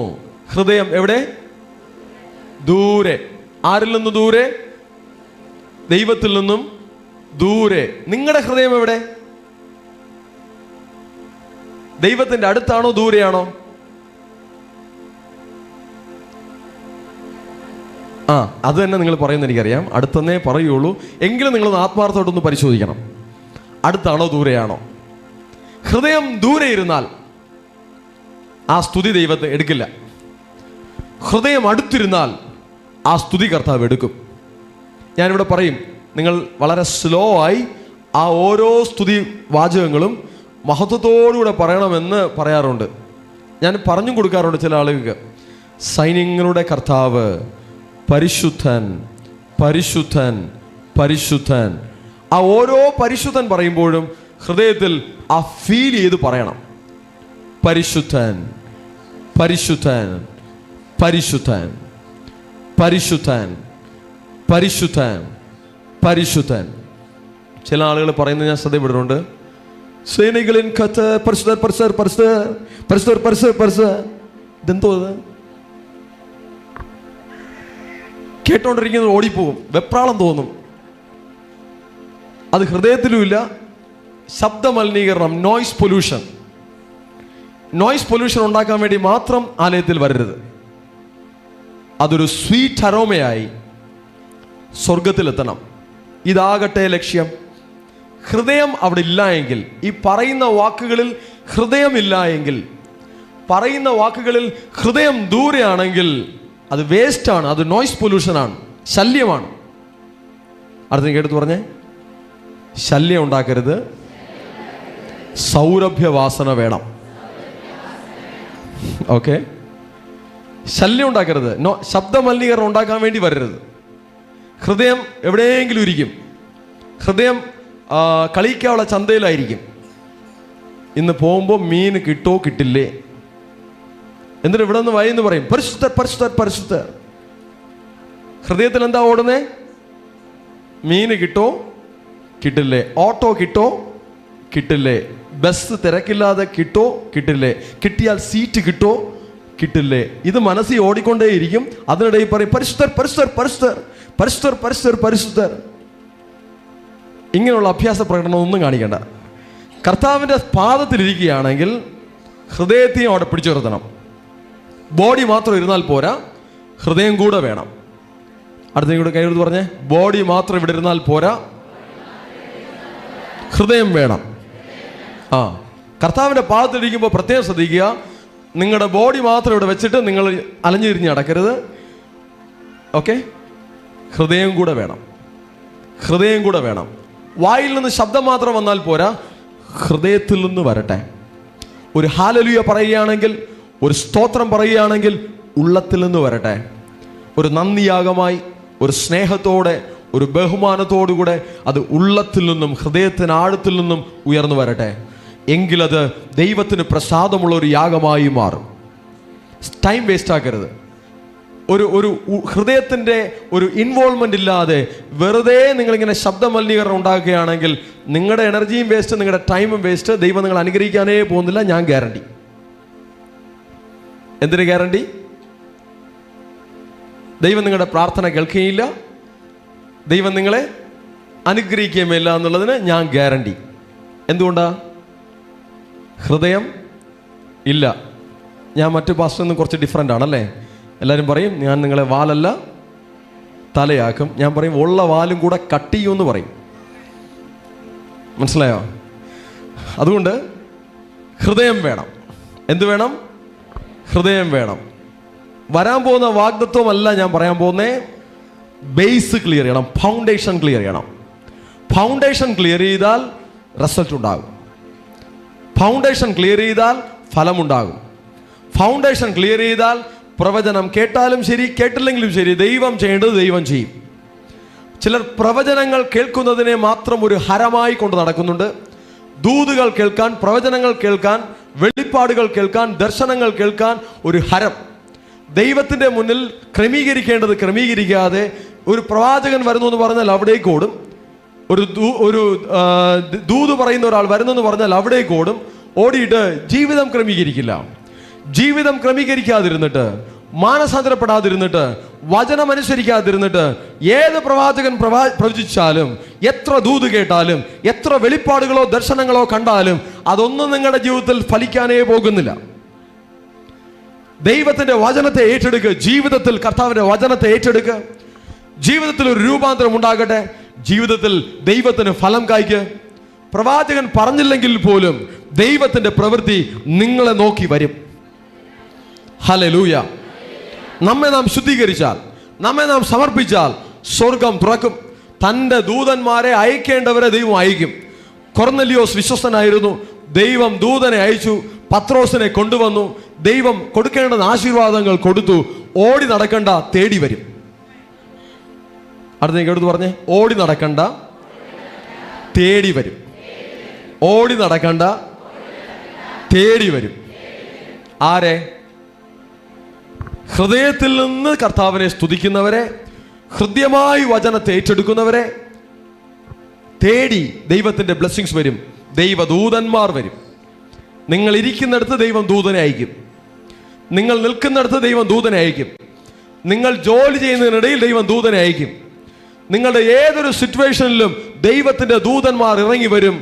ഹൃദയം എവിടെ? ദൂരെ. ആരിൽ നിന്ന് ദൂരെ? ദൈവത്തിൽ നിന്നും ദൂരെ. നിങ്ങളുടെ ഹൃദയം എവിടെ? ദൈവത്തിന്റെ അടുത്താണോ ദൂരെയാണോ? അത് തന്നെ നിങ്ങൾ പറയുന്നത് എനിക്കറിയാം, അടുത്തന്നേ പറയുള്ളൂ. എങ്കിലും നിങ്ങൾ ആത്മാർത്ഥമായിട്ടൊന്ന് പരിശോധിക്കണം, അടുത്താണോ ദൂരെയാണോ. ഹൃദയം ദൂരെ ഇരുന്നാൽ ആ സ്തുതി ദൈവത്തെ എടുക്കില്ല. ഹൃദയം അടുത്തിരുന്നാൽ ആ സ്തുതി കർത്താവ് എടുക്കും. ഞാനിവിടെ പറയും, നിങ്ങൾ വളരെ സ്ലോ ആയി ആ ഓരോ സ്തുതി വാചകങ്ങളും മഹത്വത്തോടുകൂടെ പറയണമെന്ന് പറയാറുണ്ട്. ഞാൻ പറഞ്ഞും കൊടുക്കാറുണ്ട് ചില ആളുകൾക്ക്. സൈന്യങ്ങളുടെ കർത്താവ് പരിശുദ്ധൻ, പരിശുദ്ധൻ, പരിശുദ്ധൻ. ആ ഓരോ പരിശുദ്ധൻ പറയുമ്പോഴും ഹൃദയത്തിൽ ആ ഫീൽ ചെയ്ത് പറയണം. പരിശുദ്ധൻ, പരിശുദ്ധൻ, പരിശുദ്ധൻ, പരിശുദ്ധൻ, പരിശുദ്ധൻ, പരിശുദ്ധൻ. ചില ആളുകൾ പറയുന്നത് ഞാൻ ശ്രദ്ധപ്പെട്ടിട്ടുണ്ട്. സേനകളിൻ കത്ത് പരിശുദ്ധർ, പരിശുദ്ധർ, പരിശുദ്ധർ, പരിശുദ്ധർ, പരിശുദ്ധർ, പരിശുദ്ധർ. ഇതെന്തോ ഇത്? കേട്ടോണ്ടിരിക്കുന്നത് ഓടിപ്പോകും, വെപ്രാളം തോന്നും. അത് ഹൃദയത്തിലുമില്ല. ശബ്ദ മലിനീകരണം, നോയ്സ് പൊല്യൂഷൻ. നോയ്സ് പൊല്യൂഷൻ ഉണ്ടാക്കാൻ വേണ്ടി മാത്രം ആലയത്തിൽ വരരുത്. അതൊരു സ്വീറ്റ് അരോമയായി സ്വർഗത്തിലെത്തണം. ഇതാകട്ടെ ലക്ഷ്യം. ഹൃദയം അവിടെ ഇല്ല എങ്കിൽ, ഈ പറയുന്ന വാക്കുകളിൽ ഹൃദയമില്ല എങ്കിൽ, പറയുന്ന വാക്കുകളിൽ ഹൃദയം ദൂരെയാണെങ്കിൽ അത് വേസ്റ്റാണ്, അത് നോയ്സ് പൊല്യൂഷനാണ്, ശല്യമാണ്. അടുത്ത കേട്ടു പറഞ്ഞേ, ശല്യം ഉണ്ടാക്കരുത്, സൗരഭ്യവാസന വേണം. ഓക്കെ, ശല്യം ഉണ്ടാക്കരുത്, ശബ്ദ മലിനീകരണം ഉണ്ടാക്കാൻ വേണ്ടി വരരുത്. ഹൃദയം എവിടെയെങ്കിലും ഇരിക്കും. ഹൃദയം കളിക്കാനുള്ള ചന്തയിലായിരിക്കും. ഇന്ന് പോകുമ്പോൾ മീൻ കിട്ടോ കിട്ടില്ലേ, എന്നിട്ട് ഇവിടെ നിന്ന് വൈന്ന് പറയും പരിശുദ്ധർ, പരിശുദ്ധർ, പരിശുദ്ധർ. ഹൃദയത്തിൽ എന്താ ഓടുന്നേ? മീന് കിട്ടോ കിട്ടില്ലേ, ഓട്ടോ കിട്ടോ കിട്ടില്ലേ, ബസ് തിരക്കില്ലാതെ കിട്ടോ കിട്ടില്ലേ, കിട്ടിയാൽ സീറ്റ് കിട്ടോ കിട്ടില്ലേ. ഇത് മനസ്സിൽ ഓടിക്കൊണ്ടേയിരിക്കും. അതിനിടയിൽ പറയും പരിശുദ്ധർ, പരിശുദ്ധർ, പരിശുദ്ധർ, പരിശുദ്ധർ, പരിശുദ്ധർ, പരിശുദ്ധർ. ഇങ്ങനെയുള്ള അഭ്യാസ പ്രകടനം ഒന്നും കാണിക്കണ്ട. കർത്താവിൻ്റെ പാദത്തിലിരിക്കുകയാണെങ്കിൽ ഹൃദയത്തെയും അവിടെ പിടിച്ചു നിർത്തണം. ബോഡി മാത്രം ഇരുന്നാൽ പോരാ, ഹൃദയം കൂടെ വേണം. അടുത്ത കൂടെ കൈയെടുത്ത് പറഞ്ഞേ, ബോഡി മാത്രം ഇവിടെ ഇരുന്നാൽ പോരാ, ഹൃദയം വേണം. കർത്താവിൻ്റെ പാദത്തിലിരിക്കുമ്പോൾ പ്രത്യേകം ശ്രദ്ധിക്കുക. നിങ്ങളുടെ ബോഡി മാത്രം ഇവിടെ വെച്ചിട്ട് നിങ്ങൾ അലഞ്ഞിരിഞ്ഞ് നടക്കരുത്. ഓക്കെ, ഹൃദയം കൂടെ വേണം, ഹൃദയം കൂടെ വേണം. വായിൽ നിന്ന് ശബ്ദം മാത്രം വന്നാൽ പോരാ, ഹൃദയത്തിൽ നിന്ന് വരട്ടെ. ഒരു ഹല്ലേലൂയ പറയുകയാണെങ്കിൽ, ഒരു സ്തോത്രം പറയുകയാണെങ്കിൽ ഉള്ളത്തിൽ നിന്ന് വരട്ടെ. ഒരു നന്ദിയാഗമായി, ഒരു സ്നേഹത്തോടെ, ഒരു ബഹുമാനത്തോടുകൂടെ അത് ഉള്ളത്തിൽ നിന്നും ഹൃദയത്തിന് ആഴത്തിൽ നിന്നും ഉയർന്നു വരട്ടെ. എങ്കിലത് ദൈവത്തിന് പ്രസാദമുള്ള ഒരു യാഗമായി മാറും. ടൈം വേസ്റ്റ് ആക്കരുത്. ഒരു ഹൃദയത്തിൻ്റെ ഒരു ഇൻവോൾവ്മെൻ്റ് ഇല്ലാതെ വെറുതെ നിങ്ങളിങ്ങനെ ശബ്ദ മലിനീകരണം ഉണ്ടാക്കുകയാണെങ്കിൽ നിങ്ങളുടെ എനർജിയും വേസ്റ്റ്, നിങ്ങളുടെ ടൈമും വേസ്റ്റ്. ദൈവം നിങ്ങൾ അനുഗ്രഹിക്കാനേ പോകുന്നില്ല, ഞാൻ ഗ്യാരണ്ടി. എന്തിന് ഗ്യാരണ്ടി? ദൈവം നിങ്ങളുടെ പ്രാർത്ഥന കേൾക്കുകയില്ല, ദൈവം നിങ്ങളെ അനുഗ്രഹിക്കുകയുമില്ല എന്നുള്ളതിന് ഞാൻ ഗ്യാരണ്ടി. എന്തുകൊണ്ടാ? ഹൃദയം ഇല്ല. ഞാൻ മറ്റു പാസ്റ്ററിൽ നിന്ന് കുറച്ച് ഡിഫറെൻ്റ് ആണല്ലേ. എല്ലാവരും പറയും ഞാൻ നിങ്ങളെ വാലല്ല തലയാക്കും. ഞാൻ പറയും ഉള്ള വാലും കൂടെ കട്ട് ചെയ്യുമെന്ന് പറയും. മനസ്സിലായോ? അതുകൊണ്ട് ഹൃദയം വേണം. എന്ത് വേണം? ഹൃദയം വേണം. വരാൻ പോകുന്ന വാഗ്ദത്വമല്ല ഞാൻ പറയാൻ പോകുന്നേ. ബേസ് ക്ലിയർ ചെയ്യണം, ഫൗണ്ടേഷൻ ക്ലിയർ ചെയ്യണം. ഫൗണ്ടേഷൻ ക്ലിയർ ചെയ്താൽ റിസൾട്ട് ഉണ്ടാകും. ഫൗണ്ടേഷൻ ക്ലിയർ ചെയ്താൽ ഫലമുണ്ടാകും. ഫൗണ്ടേഷൻ ക്ലിയർ ചെയ്താൽ പ്രവചനം കേട്ടാലും ശരി കേട്ടില്ലെങ്കിലും ശരി ദൈവം ചെയ്യേണ്ടത് ദൈവം ചെയ്യും. ചിലർ പ്രവചനങ്ങൾ കേൾക്കുന്നതിനെ മാത്രം ഒരു ഹരമായി കൊണ്ട് നടക്കുന്നുണ്ട്. ദൂതുകൾ കേൾക്കാൻ, പ്രവചനങ്ങൾ കേൾക്കാൻ, വെളിപ്പാടുകൾ കേൾക്കാൻ, ദർശനങ്ങൾ കേൾക്കാൻ ഒരു ഹരം. ദൈവത്തിൻ്റെ മുന്നിൽ ക്രമീകരിക്കേണ്ടത് ക്രമീകരിക്കാതെ ഒരു പ്രവാചകൻ വരുന്നു എന്ന് പറഞ്ഞാൽ അവിടേക്ക് ഓടും. ഒരു ദൂത് പറയുന്ന ഒരാൾ വരുന്നു എന്ന് പറഞ്ഞാൽ അവിടേക്ക് ഓടും. ഓടിയിട്ട് ജീവിതം ക്രമീകരിക്കില്ല. ജീവിതം ക്രമീകരിക്കാതിരുന്നിട്ട്, മാനസാന്തരപ്പെടാതിരുന്നിട്ട്, വചനമനുസരിക്കാതിരുന്നിട്ട് ഏത് പ്രവാചകൻ പ്രവചിച്ചാലും, എത്ര ദൂത് കേട്ടാലും, എത്ര വെളിപ്പാടുകളോ ദർശനങ്ങളോ കണ്ടാലും അതൊന്നും നിങ്ങളുടെ ജീവിതത്തിൽ ഫലിക്കാനേ പോകുന്നില്ല. ദൈവത്തിന്റെ വചനത്തെ ഏറ്റെടുക്കുക. ജീവിതത്തിൽ കർത്താവിന്റെ വചനത്തെ ഏറ്റെടുക്കുക. ജീവിതത്തിൽ ഒരു രൂപാന്തരം ഉണ്ടാകട്ടെ. ജീവിതത്തിൽ ദൈവത്തിന് ഫലം കായ്ക്ക്. പ്രവാചകൻ പറഞ്ഞില്ലെങ്കിൽ പോലും ദൈവത്തിന്റെ പ്രവൃത്തി നിങ്ങളെ നോക്കി വരും. ഹല്ലേലൂയ. നമ്മെ നാം ശുദ്ധീകരിച്ചാൽ, നമ്മെ നാം സമർപ്പിച്ചാൽ സ്വർഗം തുറക്കും. തൻ്റെ ദൂതന്മാരെ അയക്കേണ്ടവരെ ദൈവം അയക്കും. കൊർന്നലിയോസ് വിശ്വസ്തനായിരുന്നു. ദൈവം ദൂതനെ അയച്ചു. പത്രോസിനെ കൊണ്ടുവന്നു. ദൈവം കൊടുക്കേണ്ട ആശീർവാദങ്ങൾ കൊടുത്തു. ഓടി നടക്കണ്ട, തേടി വരും. അടുത്തേക്ക് എടുത്ത് പറഞ്ഞേ, ഓടി നടക്കണ്ട, തേടി വരും. ഓടി നടക്കണ്ട, തേടി വരും. ആരെ? ഹൃദയത്തിൽ നിന്ന് കർത്താവിനെ സ്തുതിക്കുന്നവരെ, ഹൃദ്യമായി വചനത്തെ ഏറ്റെടുക്കുന്നവരെ തേടി ദൈവത്തിന്റെ ബ്ലെസ്സിങ്സ് വരും. ദൈവദൂതന്മാർ വരും. നിങ്ങൾ ഇരിക്കുന്നിടത്ത് ദൈവം ദൂതനെ അയക്കും. നിങ്ങൾ നിൽക്കുന്നിടത്ത് ദൈവം ദൂതനെ അയക്കും. നിങ്ങൾ ജോലി ചെയ്യുന്നതിനിടയിൽ ദൈവം ദൂതനെ അയക്കും. നിങ്ങളുടെ ഏതൊരു സിറ്റുവേഷനിലും ദൈവത്തിന്റെ ദൂതന്മാർ ഇറങ്ങി വരും.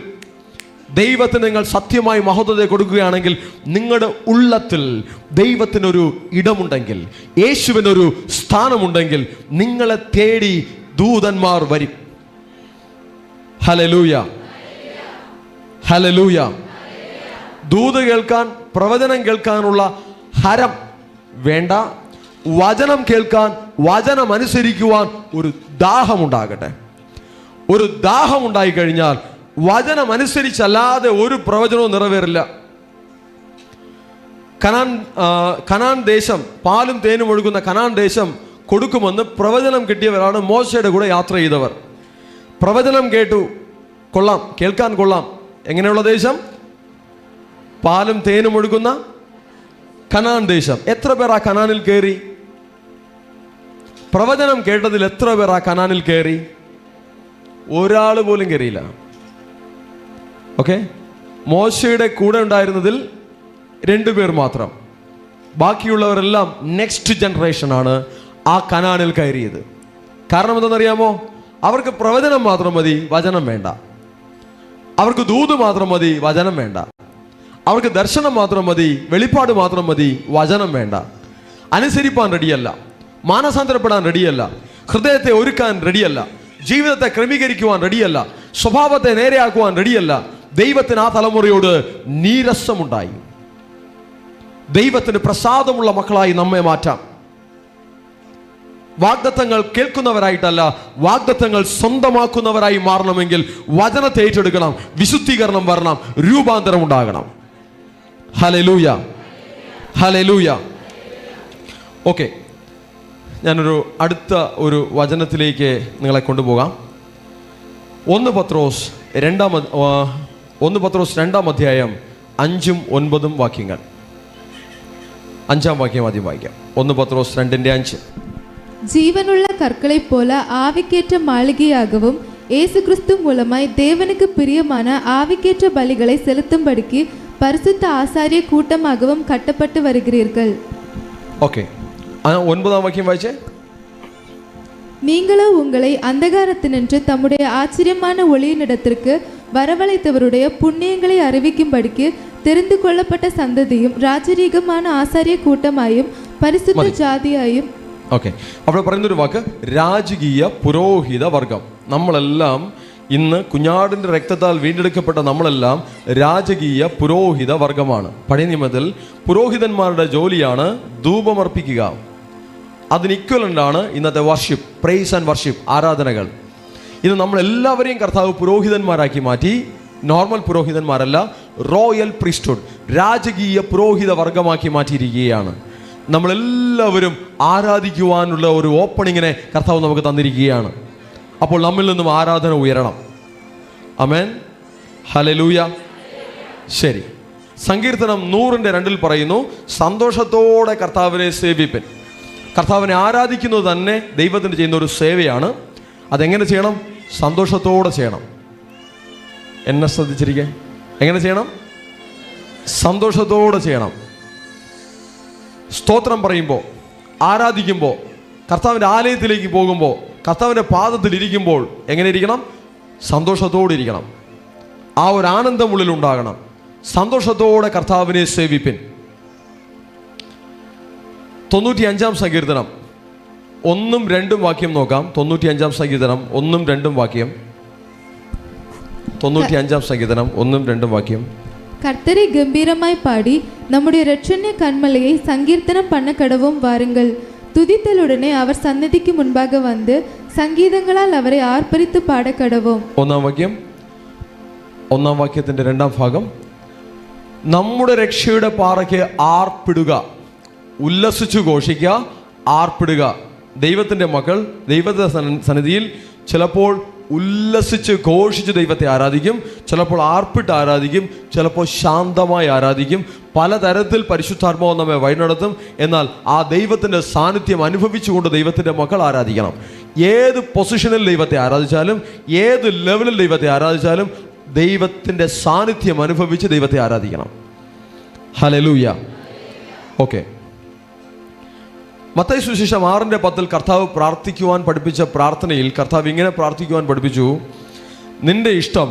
ദൈവത്തിന് നിങ്ങൾ സത്യമായി മഹത്വത്തെ കൊടുക്കുകയാണെങ്കിൽ, നിങ്ങളുടെ ഉള്ളത്തിൽ ദൈവത്തിനൊരു ഇടമുണ്ടെങ്കിൽ, യേശുവിനൊരു സ്ഥാനമുണ്ടെങ്കിൽ, നിങ്ങളെ തേടി ദൂതന്മാർ വരും. Hallelujah, hallelujah. ദൂത് കേൾക്കാൻ, പ്രവചനം കേൾക്കാനുള്ള ഹരം വേണ്ട. വചനം കേൾക്കാൻ, വചനം അനുസരിക്കുവാൻ ഒരു ദാഹമുണ്ടാകട്ടെ. ഒരു ദാഹം ഉണ്ടായി കഴിഞ്ഞാൽ വചനം അനുസരിച്ചല്ലാതെ ഒരു പ്രവചനവും നിറവേറില്ല. കനാൻ ദേശം, പാലും തേനും ഒഴുകുന്ന കനാൻ ദേശം കൊടുക്കുമെന്ന് പ്രവചനം കിട്ടിയവരാണ് മോശയുടെ കൂടെ യാത്ര ചെയ്തവർ. പ്രവചനം കേട്ടു, കൊള്ളാം, കേൾക്കാൻ കൊള്ളാം. എങ്ങനെയുള്ള ദേശം? പാലും തേനും ഒഴുകുന്ന കനാൻ ദേശം. എത്ര പേർ ആ കനാനിൽ കയറി? പ്രവചനം കേട്ടതിൽ എത്ര പേർ ആ കനാനിൽ കയറി? ഒരാൾ പോലും കയറിയില്ല. ഓക്കെ, മോശയുടെ കൂടെ ഉണ്ടായിരുന്നതിൽ 2 പേർ മാത്രം. ബാക്കിയുള്ളവരെല്ലാം നെക്സ്റ്റ് ജനറേഷനാണ് ആ കനാനിൽ കയറിയത്. കാരണം എന്തെന്നറിയാമോ? അവർക്ക് പ്രവചനം മാത്രം മതി, വചനം വേണ്ട. അവർക്ക് ദൂത് മാത്രം മതി, വചനം വേണ്ട. അവർക്ക് ദർശനം മാത്രം മതി, വെളിപ്പാട് മാത്രം മതി, വചനം വേണ്ട. അനുസരിപ്പാൻ റെഡിയല്ല, മാനസാന്തരപ്പെടാൻ റെഡിയല്ല, ഹൃദയത്തെ ഒരുക്കാൻ റെഡിയല്ല, ജീവിതത്തെ ക്രമീകരിക്കുവാൻ റെഡിയല്ല, സ്വഭാവത്തെ നേരെയാക്കുവാൻ റെഡിയല്ല. ദൈവത്തിന് ആ തലമുറയോട് നീരസമുണ്ടായി. ദൈവത്തിന് പ്രസാദമുള്ള മക്കളായി നമ്മെ മാറ്റാം. വാഗ്ദത്തങ്ങൾ കേൾക്കുന്നവരായിട്ടല്ല, വാഗ്ദത്തങ്ങൾ സ്വന്തമാക്കുന്നവരായി മാറണമെങ്കിൽ വചനത്തെ ഏറ്റെടുക്കണം, വിശുദ്ധീകരണം വരണം, രൂപാന്തരം ഉണ്ടാകണം. Hallelujah, hallelujah. ഓക്കെ, ഞാനൊരു അടുത്ത ഒരു വചനത്തിലേക്ക് നിങ്ങളെ കൊണ്ടുപോകാം. 1 പത്രോസ് 2 അധ്യായം 5ഉം 9ഉം വാക്യങ്ങൾ. 5-ാം വാക്യം ആദ്യം വായിക്കാം. 1 പത്രോസ് 2:5.
ஜீவனுள்ள கற்களை போல ஆவிக்கேற்ற மாளிகையாகவும் இயேசு கிறிஸ்து மூலமாய் தேவனுக்கு பிரியமான ஆவிக்கேற்ற பலிகளை செலுத்தும்படிக்கு பரிசுத்த ஆசாரிய கூட்டமாகவும் கட்டப்பட்டு வருகிறீர்கள்.
ஓகே, 9ஆம் வாக்கியம் வாയിച്ചേ.
நீங்களோ உங்களை அந்தகாரத்தினின்று தம்முடைய ஆச்சரியமான ஒளியினிடத்திற்கு வரவழைத்தவருடைய புண்ணியங்களை அறிவிக்கும்படிக்கு தெரிந்து கொள்ளப்பட்ட சந்ததியும் ராஜரீகமான ஆசாரிய கூட்டமாயும் பரிசுத்த ஜாதியாயும்.
ഓക്കെ, അവിടെ പറയുന്നൊരു വാക്ക് രാജകീയ പുരോഹിത വർഗം. നമ്മളെല്ലാം ഇന്ന് കുഞ്ഞാടിൻ്റെ രക്തത്താൽ വീണ്ടെടുക്കപ്പെട്ട നമ്മളെല്ലാം രാജകീയ പുരോഹിത വർഗമാണ്. പഴയ നിയമത്തിൽ പുരോഹിതന്മാരുടെ ജോലിയാണ് ധൂപമർപ്പിക്കുക, അതിന് ഇക്വലൻ്റാണ് ഇന്നത്തെ വർഷിപ്പ്, പ്രൈസ് ആൻഡ് വർഷിപ്പ്, ആരാധനകൾ. ഇത് നമ്മളെല്ലാവരെയും കർത്താവ് പുരോഹിതന്മാരാക്കി മാറ്റി. നോർമൽ പുരോഹിതന്മാരല്ല, റോയൽ പ്രീസ്റ്റ്ഹുഡ്, രാജകീയ പുരോഹിത വർഗമാക്കി മാറ്റിയിരിക്കുകയാണ്. നമ്മളെല്ലാവരും ആരാധിക്കുവാനുള്ള ഒരു ഓപ്പണിങ്ങിനെ കർത്താവ് നമുക്ക് തന്നിരിക്കുകയാണ്. അപ്പോൾ നമ്മിൽ നിന്നും ആരാധന ഉയരണം. ആമേൻ, ഹല്ലേലൂയ. ശരി, സങ്കീർത്തനം 100:2 പറയുന്നു, സന്തോഷത്തോടെ കർത്താവിനെ സേവിപ്പൻ. കർത്താവിനെ ആരാധിക്കുന്നത് തന്നെ ദൈവത്തിന് ചെയ്യുന്ന ഒരു സേവയാണ്. അതെങ്ങനെ ചെയ്യണം? സന്തോഷത്തോടെ ചെയ്യണം. എന്നെ ശ്രദ്ധിച്ചിരിക്കെ, എങ്ങനെ ചെയ്യണം? സന്തോഷത്തോടെ ചെയ്യണം. സ്തോത്രം പറയുമ്പോൾ, ആരാധിക്കുമ്പോൾ, കർത്താവിൻ്റെ ആലയത്തിലേക്ക് പോകുമ്പോൾ, കർത്താവിൻ്റെ പാദത്തിൽ ഇരിക്കുമ്പോൾ എങ്ങനെ ഇരിക്കണം? സന്തോഷത്തോടെ ഇരിക്കണം. ആ ഒരു ആനന്ദം ഉള്ളിൽ ഉണ്ടാകണം. സന്തോഷത്തോടെ കർത്താവിനെ സേവിപ്പിൻ. 95-ാം സങ്കീർത്തനം 1-2 വാക്യം നോക്കാം. 95-ാം സങ്കീർത്തനം 1-2 വാക്യം. 95-ാം സങ്കീർത്തനം 1-2 വാക്യം.
கர்த்தரை கம்பீரமாய் பாடி நம்முடைய இரட்சண்ய கண்மலையை சங்கீர்த்தனம் பண்ண கடவும் வாருங்கள். துதித்தலுடனே அவர் சன்னதிக்கு முன்பாக வந்து சங்கீதங்களால் அவரை ஆர்ப்பரித்து பாட கடவும்.
1-ാം വാക്യം, 1-ാം വാക്യത്തിന്റെ 2-ാം ഭാഗം. നമ്മുടെ രക്ഷയുടെ പാറയ്ക്ക് ആർപ്പിടുക, ഉല്ലസിച്ചു ഘോഷിക്കുക, ആർപ്പിടുക. ദൈവത്തിൻ്റെ മക്കൾ ദൈവത്തിന്റെ സന്നിധിയിൽ ചിലപ്പോൾ ഉല്ലസിച്ച് ഘോഷിച്ച് ദൈവത്തെ ആരാധിക്കും, ചിലപ്പോൾ ആർപ്പിട്ട് ആരാധിക്കും, ചിലപ്പോൾ ശാന്തമായി ആരാധിക്കും. പലതരത്തിൽ പരിശുദ്ധാത്മാവ് നമ്മെ വഴിനടത്തും. എന്നാൽ ആ ദൈവത്തിൻ്റെ സാന്നിധ്യം അനുഭവിച്ചുകൊണ്ട് ദൈവത്തിൻ്റെ മക്കൾ ആരാധിക്കണം. ഏത് പൊസിഷനിൽ ദൈവത്തെ ആരാധിച്ചാലും, ഏത് ലെവലിൽ ദൈവത്തെ ആരാധിച്ചാലും ദൈവത്തിൻ്റെ സാന്നിധ്യം അനുഭവിച്ച് ദൈവത്തെ ആരാധിക്കണം. ഹല്ലേലൂയ. ഓക്കെ, മത്തായി സുവിശേഷം 6:10 കർത്താവ് പ്രാർത്ഥിക്കുവാൻ പഠിപ്പിച്ച പ്രാർത്ഥനയിൽ കർത്താവ് ഇങ്ങനെ പ്രാർത്ഥിക്കുവാൻ പഠിപ്പിച്ചു, നിന്റെ ഇഷ്ടം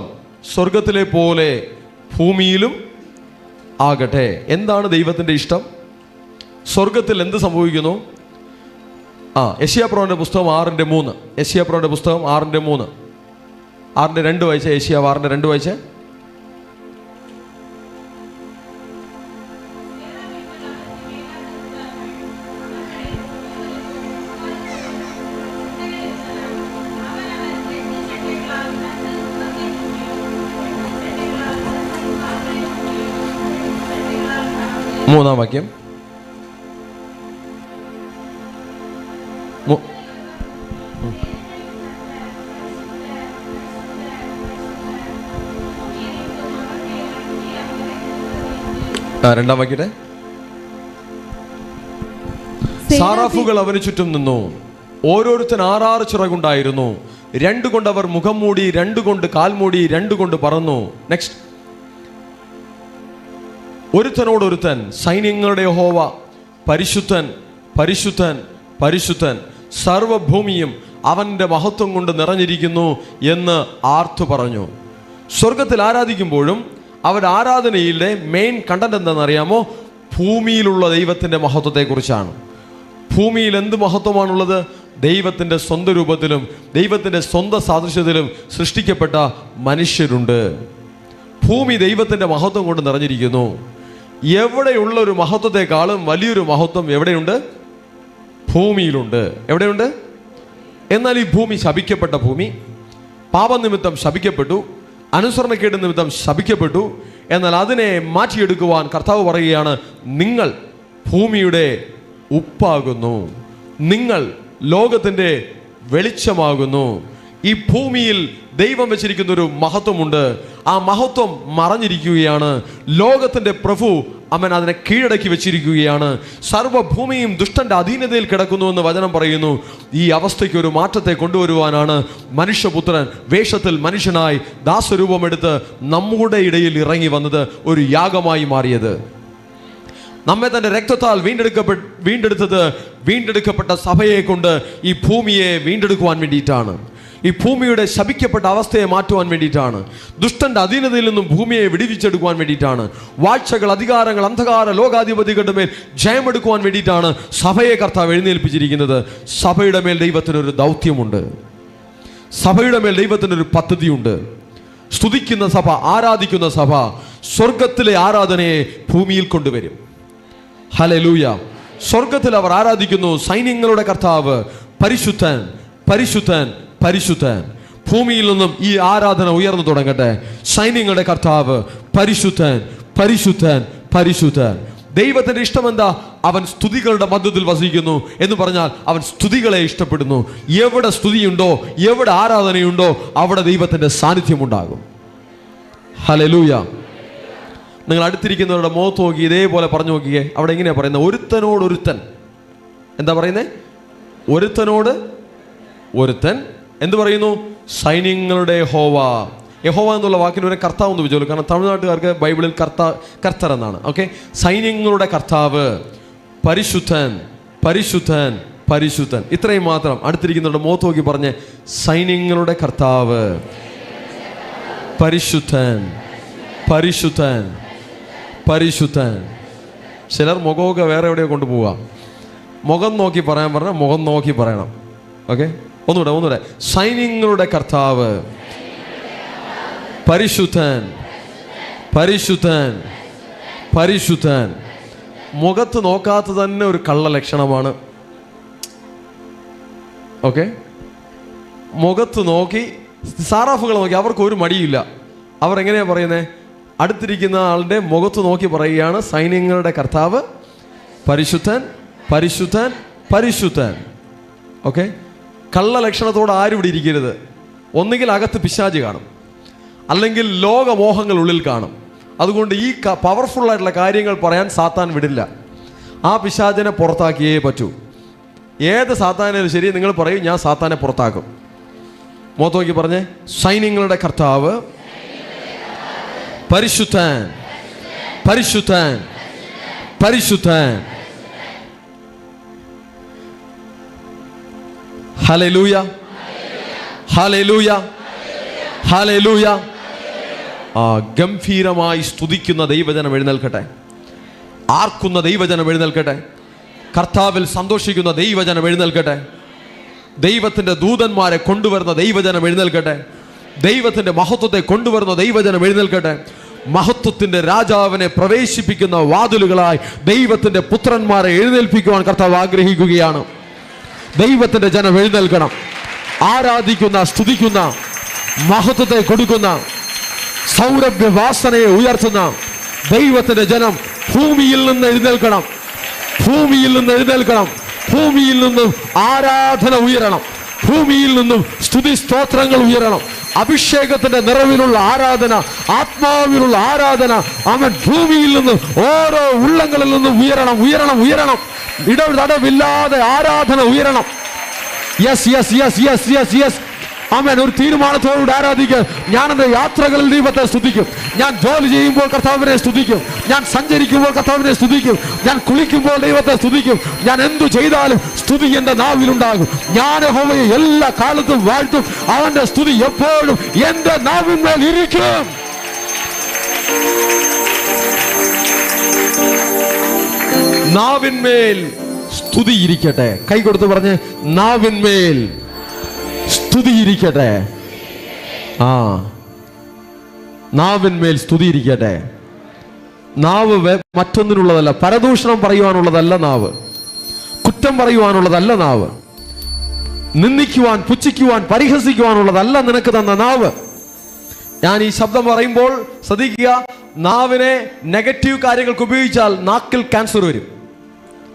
സ്വർഗത്തിലെ പോലെ ഭൂമിയിലും ആകട്ടെ. എന്താണ് ദൈവത്തിൻ്റെ ഇഷ്ടം? സ്വർഗത്തിൽ എന്ത് സംഭവിക്കുന്നു? യെശയ്യാപ്രവചന പുസ്തകം 6:3. യെശയ്യാപ്രവചന പുസ്തകം 6:3. 6:2 വായിച്ച. യെശയ്യാവ് 6:2 വായിച്ച. മൂന്നാം വാക്യം. രണ്ടാം വാക്യത്തെ. സാറാഫുകൾ അവന് ചുറ്റും നിന്നു, ഓരോരുത്തൻ 6 ചിറകുണ്ടായിരുന്നു. 2 കൊണ്ട് അവർ മുഖം മൂടി, 2 കൊണ്ട് കാൽ മൂടി, 2 കൊണ്ട് പറന്നു. നെക്സ്റ്റ്. ഒരുത്തനോടൊരുത്തൻ, സൈന്യങ്ങളുടെ യഹോവ പരിശുദ്ധൻ, പരിശുദ്ധൻ, പരിശുദ്ധൻ, സർവഭൂമിയും അവൻ്റെ മഹത്വം കൊണ്ട് നിറഞ്ഞിരിക്കുന്നു എന്ന് ആർത്തു പറഞ്ഞു. സ്വർഗത്തിൽ ആരാധിക്കുമ്പോഴും അവരുടെ ആരാധനയിലെ മെയിൻ കണ്ടന്റ് എന്താണെന്നറിയാമോ? ഭൂമിയിലുള്ള ദൈവത്തിൻ്റെ മഹത്വത്തെക്കുറിച്ചാണ്. ഭൂമിയിൽ എന്ത് മഹത്വമാണുള്ളത്? ദൈവത്തിൻ്റെ സ്വന്തം രൂപത്തിലും ദൈവത്തിൻ്റെ സ്വന്തം സാദൃശ്യത്തിലും സൃഷ്ടിക്കപ്പെട്ട മനുഷ്യരുണ്ട്. ഭൂമി ദൈവത്തിൻ്റെ മഹത്വം കൊണ്ട് നിറഞ്ഞിരിക്കുന്നു. എവിടെയുള്ള ഒരു മഹത്വത്തെക്കാളും വലിയൊരു മഹത്വം എവിടെയുണ്ട്? ഭൂമിയിലുണ്ട്. എവിടെയുണ്ട്? എന്നാൽ ഈ ഭൂമി ശപിക്കപ്പെട്ട ഭൂമി, പാപനിമിത്തം ശപിക്കപ്പെട്ടു, അനുസരണക്കേട് നിമിത്തം ശപിക്കപ്പെട്ടു. എന്നാൽ അതിനെ മാറ്റിയെടുക്കുവാൻ കർത്താവ് പറയുകയാണ്, നിങ്ങൾ ഭൂമിയുടെ ഉപ്പാകുന്നു, നിങ്ങൾ ലോകത്തിൻ്റെ വെളിച്ചമാകുന്നു. ഈ ഭൂമിയിൽ ദൈവം വെച്ചിരിക്കുന്ന ഒരു മഹത്വമുണ്ട്. ആ മഹത്വം മറഞ്ഞിരിക്കുകയാണ്. ലോകത്തിൻ്റെ പ്രഭു അവൻ അതിനെ കീഴടക്കി വെച്ചിരിക്കുകയാണ്. സർവ്വഭൂമിയും ദുഷ്ടന്റെ അധീനതയിൽ കിടക്കുന്നുവെന്ന് വചനം പറയുന്നു. ഈ അവസ്ഥയ്ക്ക് ഒരു മാറ്റത്തെ കൊണ്ടുവരുവാനാണ് മനുഷ്യപുത്രൻ വേഷത്തിൽ മനുഷ്യനായി ദാസരൂപമെടുത്ത് നമ്മുടെ ഇടയിൽ ഇറങ്ങി വന്നത്, ഒരു യാഗമായി മാറിയത്. നമ്മെ തൻ്റെ രക്തത്താൽ വീണ്ടെടുക്കപ്പെട്ട സഭയെ കൊണ്ട് ഈ ഭൂമിയെ വീണ്ടെടുക്കുവാൻ വേണ്ടിയിട്ടാണ്. ഈ ഭൂമിയുടെ ശപിക്കപ്പെട്ട അവസ്ഥയെ മാറ്റുവാൻ വേണ്ടിയിട്ടാണ്. ദുഷ്ടന്റെ അധീനതയിൽ നിന്നും ഭൂമിയെ വിടുവിച്ചെടുക്കുവാൻ വേണ്ടിയിട്ടാണ്. വാഴ്ചകൾ, അധികാരങ്ങൾ, അന്ധകാര ലോകാധിപതികളുടെ മേൽ ജയമെടുക്കുവാൻ വേണ്ടിയിട്ടാണ് സഭയെ കർത്താവ് എഴുന്നേൽപ്പിച്ചിരിക്കുന്നത്. സഭയുടെ മേൽ ദൈവത്തിനൊരു ദൗത്യമുണ്ട്. സഭയുടെ മേൽ ദൈവത്തിനൊരു പദ്ധതിയുണ്ട്. സ്തുതിക്കുന്ന സഭ, ആരാധിക്കുന്ന സഭ സ്വർഗത്തിലെ ആരാധനയെ ഭൂമിയിൽ കൊണ്ടുവരും. ഹല്ലേലൂയ. സ്വർഗത്തിൽ അവർ ആരാധിക്കുന്നു, സൈന്യങ്ങളുടെ കർത്താവ് പരിശുദ്ധൻ, പരിശുദ്ധൻ, പരിശുദ്ധൻ. ഭൂമിയിൽ നിന്നും ഈ ആരാധന ഉയർന്നു തുടങ്ങട്ടെ. സൈന്യങ്ങളുടെ കർത്താവ് പരിശുദ്ധൻ, പരിശുദ്ധൻ, പരിശുദ്ധൻ. ദൈവത്തിന്റെ ഇഷ്ടം എന്താ? അവൻ സ്തുതികളുടെ മധ്യത്തിൽ വസിക്കുന്നു എന്ന് പറഞ്ഞാൽ അവൻ സ്തുതികളെ ഇഷ്ടപ്പെടുന്നു. എവിടെ സ്തുതിയുണ്ടോ, എവിടെ ആരാധനയുണ്ടോ, അവിടെ ദൈവത്തിന്റെ സാന്നിധ്യം ഉണ്ടാകും. ഹല്ലേലൂയ. നിങ്ങൾ അടുത്തിരിക്കുന്നവരുടെ മുഖത്ത് നോക്കി ഇതേപോലെ പറഞ്ഞു നോക്കിയേ. അവിടെ എങ്ങനെയാ പറയുന്നത്? ഒരുത്തനോട് ഒരുത്തൻ. എന്താ പറയുന്നത്? ഒരുത്തനോട് ഒരുത്തൻ എന്ത് പറയുന്നു? സൈന്യങ്ങളുടെ യഹോവ. യഹോവ എന്നുള്ള വാക്കിന് ഒരു കർത്താവ് എന്ന് വെച്ചോളൂ. കാരണം തമിഴ്നാട്ടുകാർക്ക് ബൈബിളിൽ കർത്തർ എന്നാണ്. ഓക്കെ, സൈന്യങ്ങളുടെ കർത്താവ് പരിശുദ്ധൻ, പരിശുദ്ധൻ, പരിശുദ്ധൻ. ഇത്രയും മാത്രം. അടുത്തിരിക്കുന്നവരുടെ മുഖത്ത് നോക്കി പറഞ്ഞ് സൈന്യങ്ങളുടെ കർത്താവ് പരിശുദ്ധൻ, പരിശുദ്ധൻ, പരിശുദ്ധൻ. ചിലർ മുഖമൊക്കെ വേറെ എവിടെയോ കൊണ്ടുപോവാം. മുഖം നോക്കി പറയാൻ പറഞ്ഞാൽ മുഖം നോക്കി പറയണം. ഓക്കെ, ഒന്നുകൂടെ. സൈന്യങ്ങളുടെ കർത്താവ് പരിശുദ്ധൻ, പരിശുദ്ധൻ, പരിശുദ്ധൻ. മുഖത്ത് നോക്കാത്ത തന്നെ ഒരു കള്ള ലക്ഷണമാണ്. ഓക്കെ, മുഖത്ത് നോക്കി സാറാഫുകൾ നോക്കി അവർക്ക് ഒരു മടിയില്ല. അവർ എങ്ങനെയാ പറയുന്നത്? അടുത്തിരിക്കുന്ന ആളുടെ മുഖത്ത് നോക്കി പറയുകയാണ് സൈന്യങ്ങളുടെ കർത്താവ് പരിശുദ്ധൻ, പരിശുദ്ധൻ, പരിശുദ്ധൻ. ഓക്കെ, കള്ള ലക്ഷണത്തോടെ ആരും ഇവിടെ ഇരിക്കരുത്. ഒന്നുകിൽ അകത്ത് പിശാച് കാണും, അല്ലെങ്കിൽ ലോകമോഹങ്ങൾ ഉള്ളിൽ കാണും. അതുകൊണ്ട് ഈ പവർഫുള്ളായിട്ടുള്ള കാര്യങ്ങൾ പറയാൻ സാത്താൻ വിടില്ല. ആ പിശാചിനെ പുറത്താക്കിയേ പറ്റൂ. ഏത് സാത്താനും ശരി, നിങ്ങൾ പറയും ഞാൻ സാത്താനെ പുറത്താക്കും. മുഖത്ത് നോക്കി പറഞ്ഞേ സൈന്യങ്ങളുടെ കർത്താവ് പരിശുദ്ധൻ, പരിശുദ്ധൻ, പരിശുദ്ധൻ. Hallelujah, hallelujah, hallelujah. ഗംഭീരമായി സ്തുതിക്കുന്ന ദൈവജനം എഴുന്നേൽക്കട്ടെ. ആർക്കുന്ന ദൈവജനം എഴുന്നേൽക്കട്ടെ. കർത്താവിൽ സന്തോഷിക്കുന്ന ദൈവജനം എഴുന്നേൽക്കട്ടെ. ദൈവത്തിന്റെ ദൂതന്മാരെ കൊണ്ടുവരുന്ന ദൈവജനം എഴുന്നേൽക്കട്ടെ. ദൈവത്തിന്റെ മഹത്വത്തെ കൊണ്ടുവരുന്ന ദൈവജനം എഴുന്നേൽക്കട്ടെ. മഹത്വത്തിന്റെ രാജാവിനെ പ്രവേശിപ്പിക്കുന്ന വാതിലുകളായി ദൈവത്തിന്റെ പുത്രന്മാരെ എഴുന്നേൽപ്പിക്കുവാൻ കർത്താവ് ആഗ്രഹിക്കുകയാണ്. ദൈവത്തിന്റെ ജനം എഴുന്നേൽക്കണം. ആരാധിക്കുന്ന, സ്തുതിക്കുന്ന, മഹത്വത്തെ കൊടുക്കുന്ന, സൗരഭ്യവാസനയെ ഉയർത്തുന്ന ദൈവത്തിന്റെ ജനം ഭൂമിയിൽ നിന്ന് എഴുന്നേൽക്കണം. ഭൂമിയിൽ നിന്ന് എഴുന്നേൽക്കണം. ഭൂമിയിൽ നിന്നും ആരാധന ഉയരണം. ഭൂമിയിൽ നിന്നും സ്തുതി സ്തോത്രങ്ങൾ ഉയരണം. അഭിഷേകത്തിന്റെ നിറവിലുള്ള ആരാധന, ആത്മാവിലുള്ള ആരാധന അവൻ ഭൂമിയിൽ നിന്നും ഓരോ ഉള്ളങ്ങളിൽ നിന്നും ഉയരണം, ഉയരണം, ഉയരണം. ഇടവില്ലാതെ ആരാധന ഉയരണം. Yes, yes, yes, yes, yes, yes. ആമേൻ. ഒരു തീരുമാനത്തോടുകൂടി ആരാധിക്കുക. ഞാൻ എൻ്റെ യാത്രകളിൽ ദൈവത്തെ സ്തുതിക്കും. ഞാൻ ജോലി ചെയ്യുമ്പോൾ കർത്താവിനെ സ്തുതിക്കും. ഞാൻ സഞ്ചരിക്കുമ്പോൾ കർത്താവിനെ സ്തുതിക്കും. ഞാൻ കുളിക്കുമ്പോൾ ദൈവത്തെ സ്തുതിക്കും. ഞാൻ എന്തു ചെയ്താലും സ്തുതി എൻ്റെ നാവിലുണ്ടാകും. ഞാൻ യഹോവയെ എല്ലാ കാലത്തും വാഴ്ത്തും. അവന്റെ സ്തുതി എപ്പോഴും എൻ്റെ നാവിന്മേൽ ഇരിക്കും. നാവിന്മേൽ സ്തുതി ഇരിക്കട്ടെ. കൈ കൊടുത്ത് പറഞ്ഞ് നാവിന്മേൽ സ്തുതിയിരിക്കട്ടെ. നാവിന്മേൽ സ്തുതിയിരിക്കട്ടെ. നാവ് മറ്റൊന്നിനുള്ളതല്ല. പരദൂഷണം പറയുവാനുള്ളതല്ല നാവ്. കുറ്റം പറയുവാനുള്ളതല്ല നാവ്. നിന്ദിക്കുവാൻ, പുച്ഛിക്കുവാൻ, പരിഹസിക്കുവാനുള്ളതല്ല നിനക്ക് തന്ന നാവ്. ഞാൻ ഈ ശബ്ദം പറയുമ്പോൾ ശ്രദ്ധിക്കുക, നാവിനെ നെഗറ്റീവ് കാര്യങ്ങൾക്ക് ഉപയോഗിച്ചാൽ നാക്കിൽ ക്യാൻസർ വരും.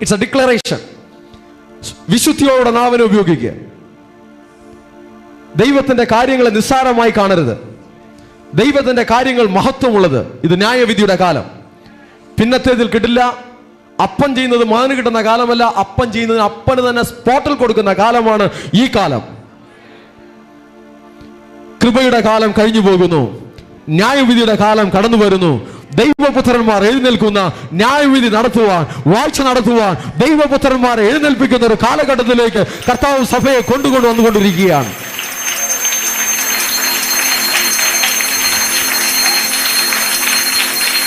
It's A declaration. വിശുദ്ധിയോടെ നാവിനെ ഉപയോഗിക്കുക. ദൈവത്തിന്റെ കാര്യങ്ങളെ നിസ്സാരമായി കാണരുത്. ദൈവത്തിന്റെ കാര്യങ്ങൾ മഹത്വമുള്ളത്. ഇത് ന്യായവിധിയുടെ കാലം. പിന്നത്തേതിൽ കിട്ടില്ല. അപ്പം ചെയ്യുന്നത് മകന് കിട്ടുന്ന കാലമല്ല. അപ്പം ചെയ്യുന്നതിന് അപ്പന് തന്നെ സ്പോട്ടിൽ കൊടുക്കുന്ന കാലമാണ് ഈ കാലം. കൃപയുടെ കാലം കഴിഞ്ഞു പോകുന്നു. ന്യായവിധിയുടെ കാലം കടന്നു വരുന്നു. ദൈവപുത്രന്മാർ എഴുന്നേൽക്കുന്ന, ന്യായവിധി നടത്തുവാൻ, വാഴ്ച നടത്തുവാൻ ദൈവപുത്രന്മാരെ എഴുന്നേൽപ്പിക്കുന്ന ഒരു കാലഘട്ടത്തിലേക്ക് കർത്താവ് സഭയെ വന്നുകൊണ്ടിരിക്കുകയാണ്.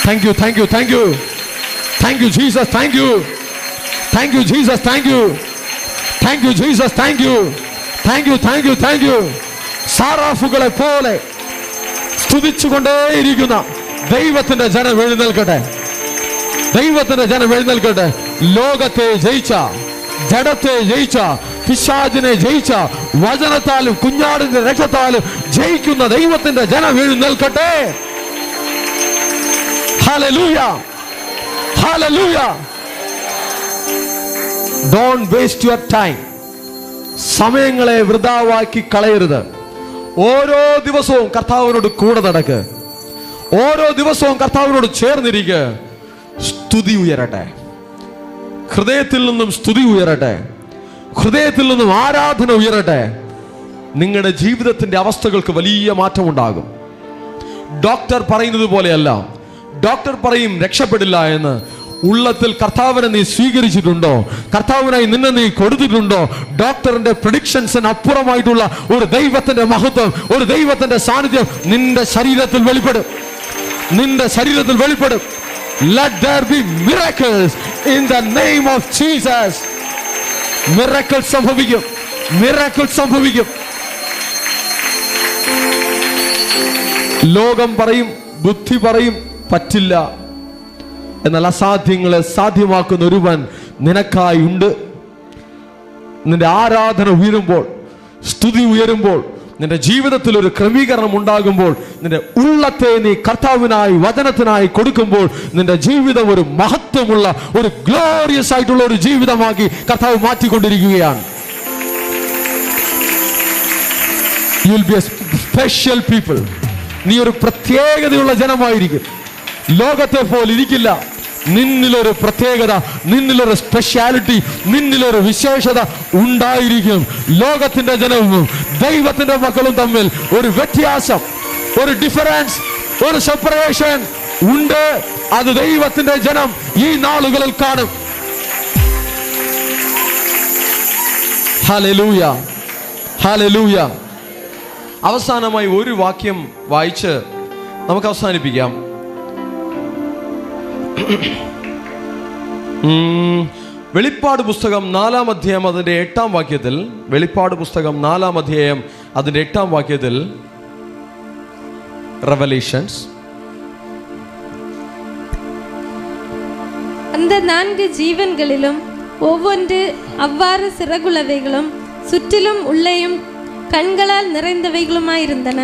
Thank you, thank you, thank you. Thank you, Jesus, thank you. Thank you, Jesus, thank you. Thank you, Jesus, thank you. Thank you, thank you, thank you. സാറാഫുകളെ പോലെ സ്തുതിച്ചുകൊണ്ടേയിരിക്കുന്ന ദൈവത്തിന്റെ ജനം എഴുന്നേൽക്കട്ടെ. ദൈവത്തിന്റെ ജനം എഴുന്നേൽക്കട്ടെ. ലോകത്തെ ജയിച്ച, ജഡത്തെ ജയിച്ച, പിശാചിനെ ജയിച്ച, വചനത്താലും കുഞ്ഞാടിന്റെ രക്തത്താലും ജയിക്കുന്ന ദൈവത്തിന്റെ ജനം എഴുന്നേൽക്കട്ടെ. ഹല്ലേലൂയ, ഹല്ലേലൂയ. Don't waste your time. സമയങ്ങളെ വൃഥാവാക്കി കളയരുത്. ഓരോ ദിവസവും കർത്താവിനോട് കൂടെ നടക്ക്. ഓരോ ദിവസവും കർത്താവിനോട് ചേർന്നിരിക്കുക. സ്തുതി ഉയരട്ടെ, ഹൃദയത്തിൽ നിന്നും സ്തുതി ഉയരട്ടെ, ഹൃദയത്തിൽ നിന്നും ആരാധന ഉയരട്ടെ. നിങ്ങളുടെ ജീവിതത്തിന്റെ അവസ്ഥകൾക്ക് വലിയ മാറ്റമുണ്ടാകും. ഡോക്ടർ പറയുന്നത് പോലെയല്ല. ഡോക്ടർ പറയും രക്ഷപ്പെടില്ല എന്ന്. ഉള്ളത്തിൽ കർത്താവിനെ നീ സ്വീകരിച്ചിട്ടുണ്ടോ? കർത്താവിനായി നിന്നെ നീ കൊടുത്തിട്ടുണ്ടോ? ഡോക്ടറിന്റെ പ്രഡിക്ഷൻസിന് അപ്പുറമായിട്ടുള്ള ഒരു ദൈവത്തിന്റെ മഹത്വം, ഒരു ദൈവത്തിന്റെ സാന്നിധ്യം നിന്റെ ശരീരത്തിൽ വെളിപ്പെടും. നിന്റെ ശരീരത്തിൽ വെളിപ്പെടും. Let there be miracles in the name of Jesus. Miracles സംഭവിക്കും, miracles സംഭവിക്കും. ലോകം പറയും, ബുദ്ധി പറയും പറ്റില്ല. എന്നാൽ അസാധ്യങ്ങളെ സാധ്യമാക്കുന്ന ഒരുവൻ നിനക്കായി ഉണ്ട്. നിന്റെ ആരാധന ഉയരുമ്പോൾ, സ്തുതി ഉയരുമ്പോൾ, നിന്റെ ജീവിതത്തിൽ ഒരു ക്രമീകരണം ഉണ്ടാകുമ്പോൾ, നിന്റെ ഉള്ളത്തെ നീ കർത്താവിനായി വചനത്തിനായി കൊടുക്കുമ്പോൾ, നിന്റെ ജീവിതം ഒരു മഹത്വമുള്ള, ഒരു ഗ്ലോറിയസ് ആയിട്ടുള്ള ഒരു ജീവിതമാക്കി കർത്താവ് മാറ്റിക്കൊണ്ടിരിക്കുകയാണ്. You will be a special people. നീ ഒരു പ്രത്യേകതയുള്ള ജനമായിരിക്കും. ലോകത്തെ പോലെ ഇരിക്കില്ല. നിന്നിലൊരു പ്രത്യേകത, നിന്നിലൊരു സ്പെഷ്യാലിറ്റി, നിന്നിലൊരു വിശേഷത ഉണ്ടായിരിക്കും. ലോകത്തിന്റെ ജനവും ദൈവത്തിന്റെ മക്കളും തമ്മിൽ ഒരു വ്യത്യാസം, ഒരു ഡിഫറൻസ്, ഒരു സെപ്പറേഷൻ ഉണ്ട്. അത് ദൈവത്തിന്റെ ജനം ഈ നാളുകളിൽ കാണും. Hallelujah, hallelujah. അവസാനമായി ഒരു വാക്യം വായിച്ച് നമുക്ക് അവസാനിപ്പിക്കാം. വെളിപ്പാട് പുസ്തകം 4-ാം അധ്യായം അതിന്റെ 8-ാം വാക്യത്തിൽ, വെളിപ്പാട് പുസ്തകം 4-ാം അധ്യായം അതിന്റെ 8-ാം വാക്യത്തിൽ, റെവലേഷൻസ്,
அந்த 4 ஜீவன்களிலும் ஒவ்வொன்று அவ்வாறு சிறகுள்ளவைகளும் சுற்றிலும் உள்ளேயும் கண்களால் நிறைந்தவைகளுமாயிருந்தன.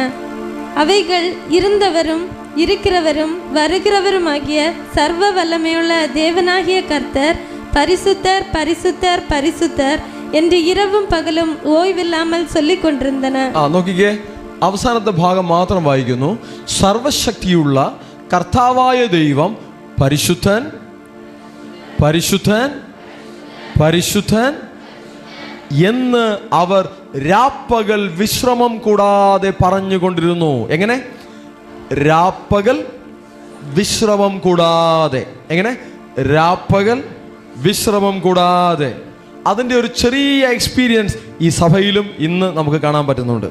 அவைகள் இருந்தவரும் இருக்கிறவரும் வருகிறவருமாகிய சர்வ வல்லமையுள்ள தேவனாகிய கர்த்தர் பரிசுத்தர் பரிசுத்தர் பரிசுத்தர் என்று இரவும் பகலும் ஓய்வில்லாமல் சொல்லிக் கொண்டிருந்தன.
നോക്കിക്കേ, അവസാനത്തെ ഭാഗം മാത്രം വായിക്കുന്നു. സർവശക്തിയുള്ള കർത്താവായ ദൈവം പരിശുദ്ധൻ, പരിശുദ്ധൻ, പരിശുദ്ധൻ എന്ന് അവർ രാപ്പകൽ വിശ്രമം കൂടാതെ പറഞ്ഞുകൊണ്ടിരുന്നു. എങ്ങനെ? രാപ്പകൽ വിശ്രമം കൂടാതെ. എങ്ങനെ? രാപ്പകൽ വിശ്രമം കൂടാതെ. അതിൻ്റെ ഒരു ചെറിയ എക്സ്പീരിയൻസ് ഈ സഭയിലും ഇന്ന് നമുക്ക് കാണാൻ പറ്റുന്നുണ്ട്.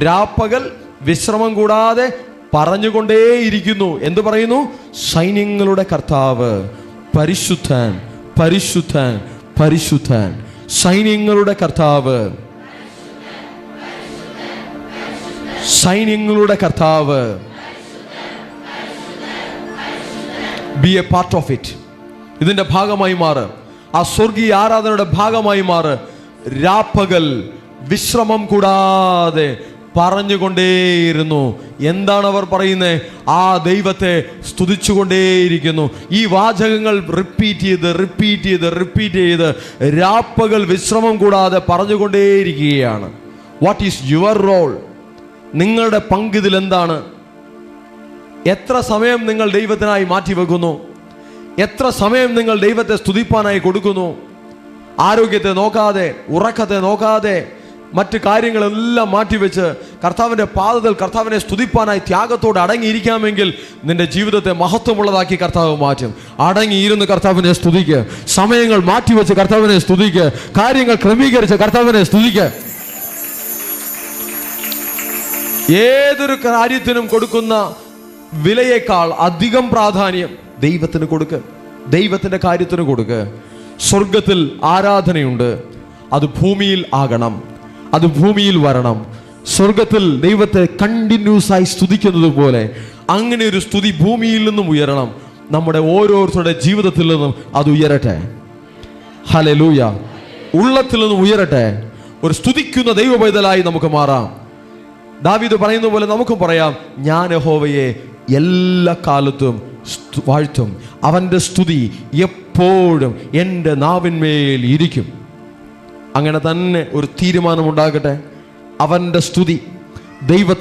രാപ്പകൽ വിശ്രമം കൂടാതെ പറഞ്ഞുകൊണ്ടേയിരിക്കുന്നു. എന്ത് പറയുന്നു? സൈന്യങ്ങളുടെ കർത്താവ് പരിശുദ്ധൻ, പരിശുദ്ധൻ, പരിശുദ്ധൻ. സൈന്യങ്ങളുടെ കർത്താവ്, സൈന്യങ്ങളുടെ കർത്താവ്. B A part of it. ഇതിന്റെ ഭാഗമായി മാറ്. ആ സ്വർഗീയ ആരാധനയുടെ ഭാഗമായി മാറ്. രാപ്പകൽ വിശ്രമം കൂടാതെ പറഞ്ഞുകൊണ്ടേയിരുന്നു. എന്താണ് അവർ പറയുന്നത്? ആ ദൈവത്തെ സ്തുതിച്ചുകൊണ്ടേയിരിക്കുന്നു. ഈ വാചകങ്ങൾ റിപ്പീറ്റ് ചെയ്ത് റിപ്പീറ്റ് ചെയ്ത് റിപ്പീറ്റ് ചെയ്ത് രാപ്പകൽ വിശ്രമം കൂടാതെ പറഞ്ഞുകൊണ്ടേയിരിക്കുകയാണ്. What is your role? നിങ്ങളുടെ പങ്കിതിൽ എന്താണ്? എത്ര സമയം നിങ്ങൾ ദൈവത്തിനായി മാറ്റിവെക്കുന്നു? എത്ര സമയം നിങ്ങൾ ദൈവത്തെ സ്തുതിപ്പാനായി കൊടുക്കുന്നു? ആരോഗ്യത്തെ നോക്കാതെ, ഉറക്കത്തെ നോക്കാതെ, മറ്റ് കാര്യങ്ങളെല്ലാം മാറ്റിവെച്ച് കർത്താവിൻ്റെ പാദത്തിൽ കർത്താവിനെ സ്തുതിപ്പാനായി ത്യാഗത്തോടെ അടങ്ങിയിരിക്കാമെങ്കിൽ നിന്റെ ജീവിതത്തെ മഹത്വമുള്ളതാക്കി കർത്താവ് മാറ്റും. അടങ്ങിയിരുന്ന് കർത്താവിനെ സ്തുതിക്ക്. സമയങ്ങൾ മാറ്റിവെച്ച് കർത്താവിനെ സ്തുതിക്ക്. കാര്യങ്ങൾ ക്രമീകരിച്ച് കർത്താവിനെ സ്തുതിക്ക്. ഏതൊരു കാര്യത്തിനും കൊടുക്കുന്ന വിലയേക്കാൾ അധികം പ്രാധാന്യം ദൈവത്തിന് കൊടുക്ക്. ദൈവത്തിന്റെ കാര്യത്തിന് കൊടുക്ക്. സ്വർഗത്തിൽ ആരാധനയുണ്ട്. അത് ഭൂമിയിൽ ആകണം. അത് ഭൂമിയിൽ വരണം. സ്വർഗത്തിൽ ദൈവത്തെ കണ്ടിന്യൂസ് ആയി സ്തുതിക്കുന്നത് പോലെ അങ്ങനെ ഒരു സ്തുതി ഭൂമിയിൽ നിന്നും ഉയരണം. നമ്മുടെ ഓരോരുത്തരുടെ ജീവിതത്തിൽ നിന്നും അത് ഉയരട്ടെ. ഹല്ലേലൂയ. ഉള്ളത്തിൽ നിന്നും ഉയരട്ടെ. ഒരു സ്തുതിക്കുന്ന ദൈവ പൈതലായി നമുക്ക് മാറാം. ദാവീദ് പറയുന്ന പോലെ നമുക്കും പറയാം, ഞാൻ യഹോവയെ എല്ലാ കാലത്തും വാഴ്ത്തും, അവൻ്റെ സ്തുതി എപ്പോഴും എൻ്റെ നാവിന്മേൽ ഇരിക്കും. അങ്ങനെ തന്നെ ഒരു തീരുമാനമുണ്ടാകട്ടെ. അവൻ്റെ സ്തുതി, ദൈവത്തെ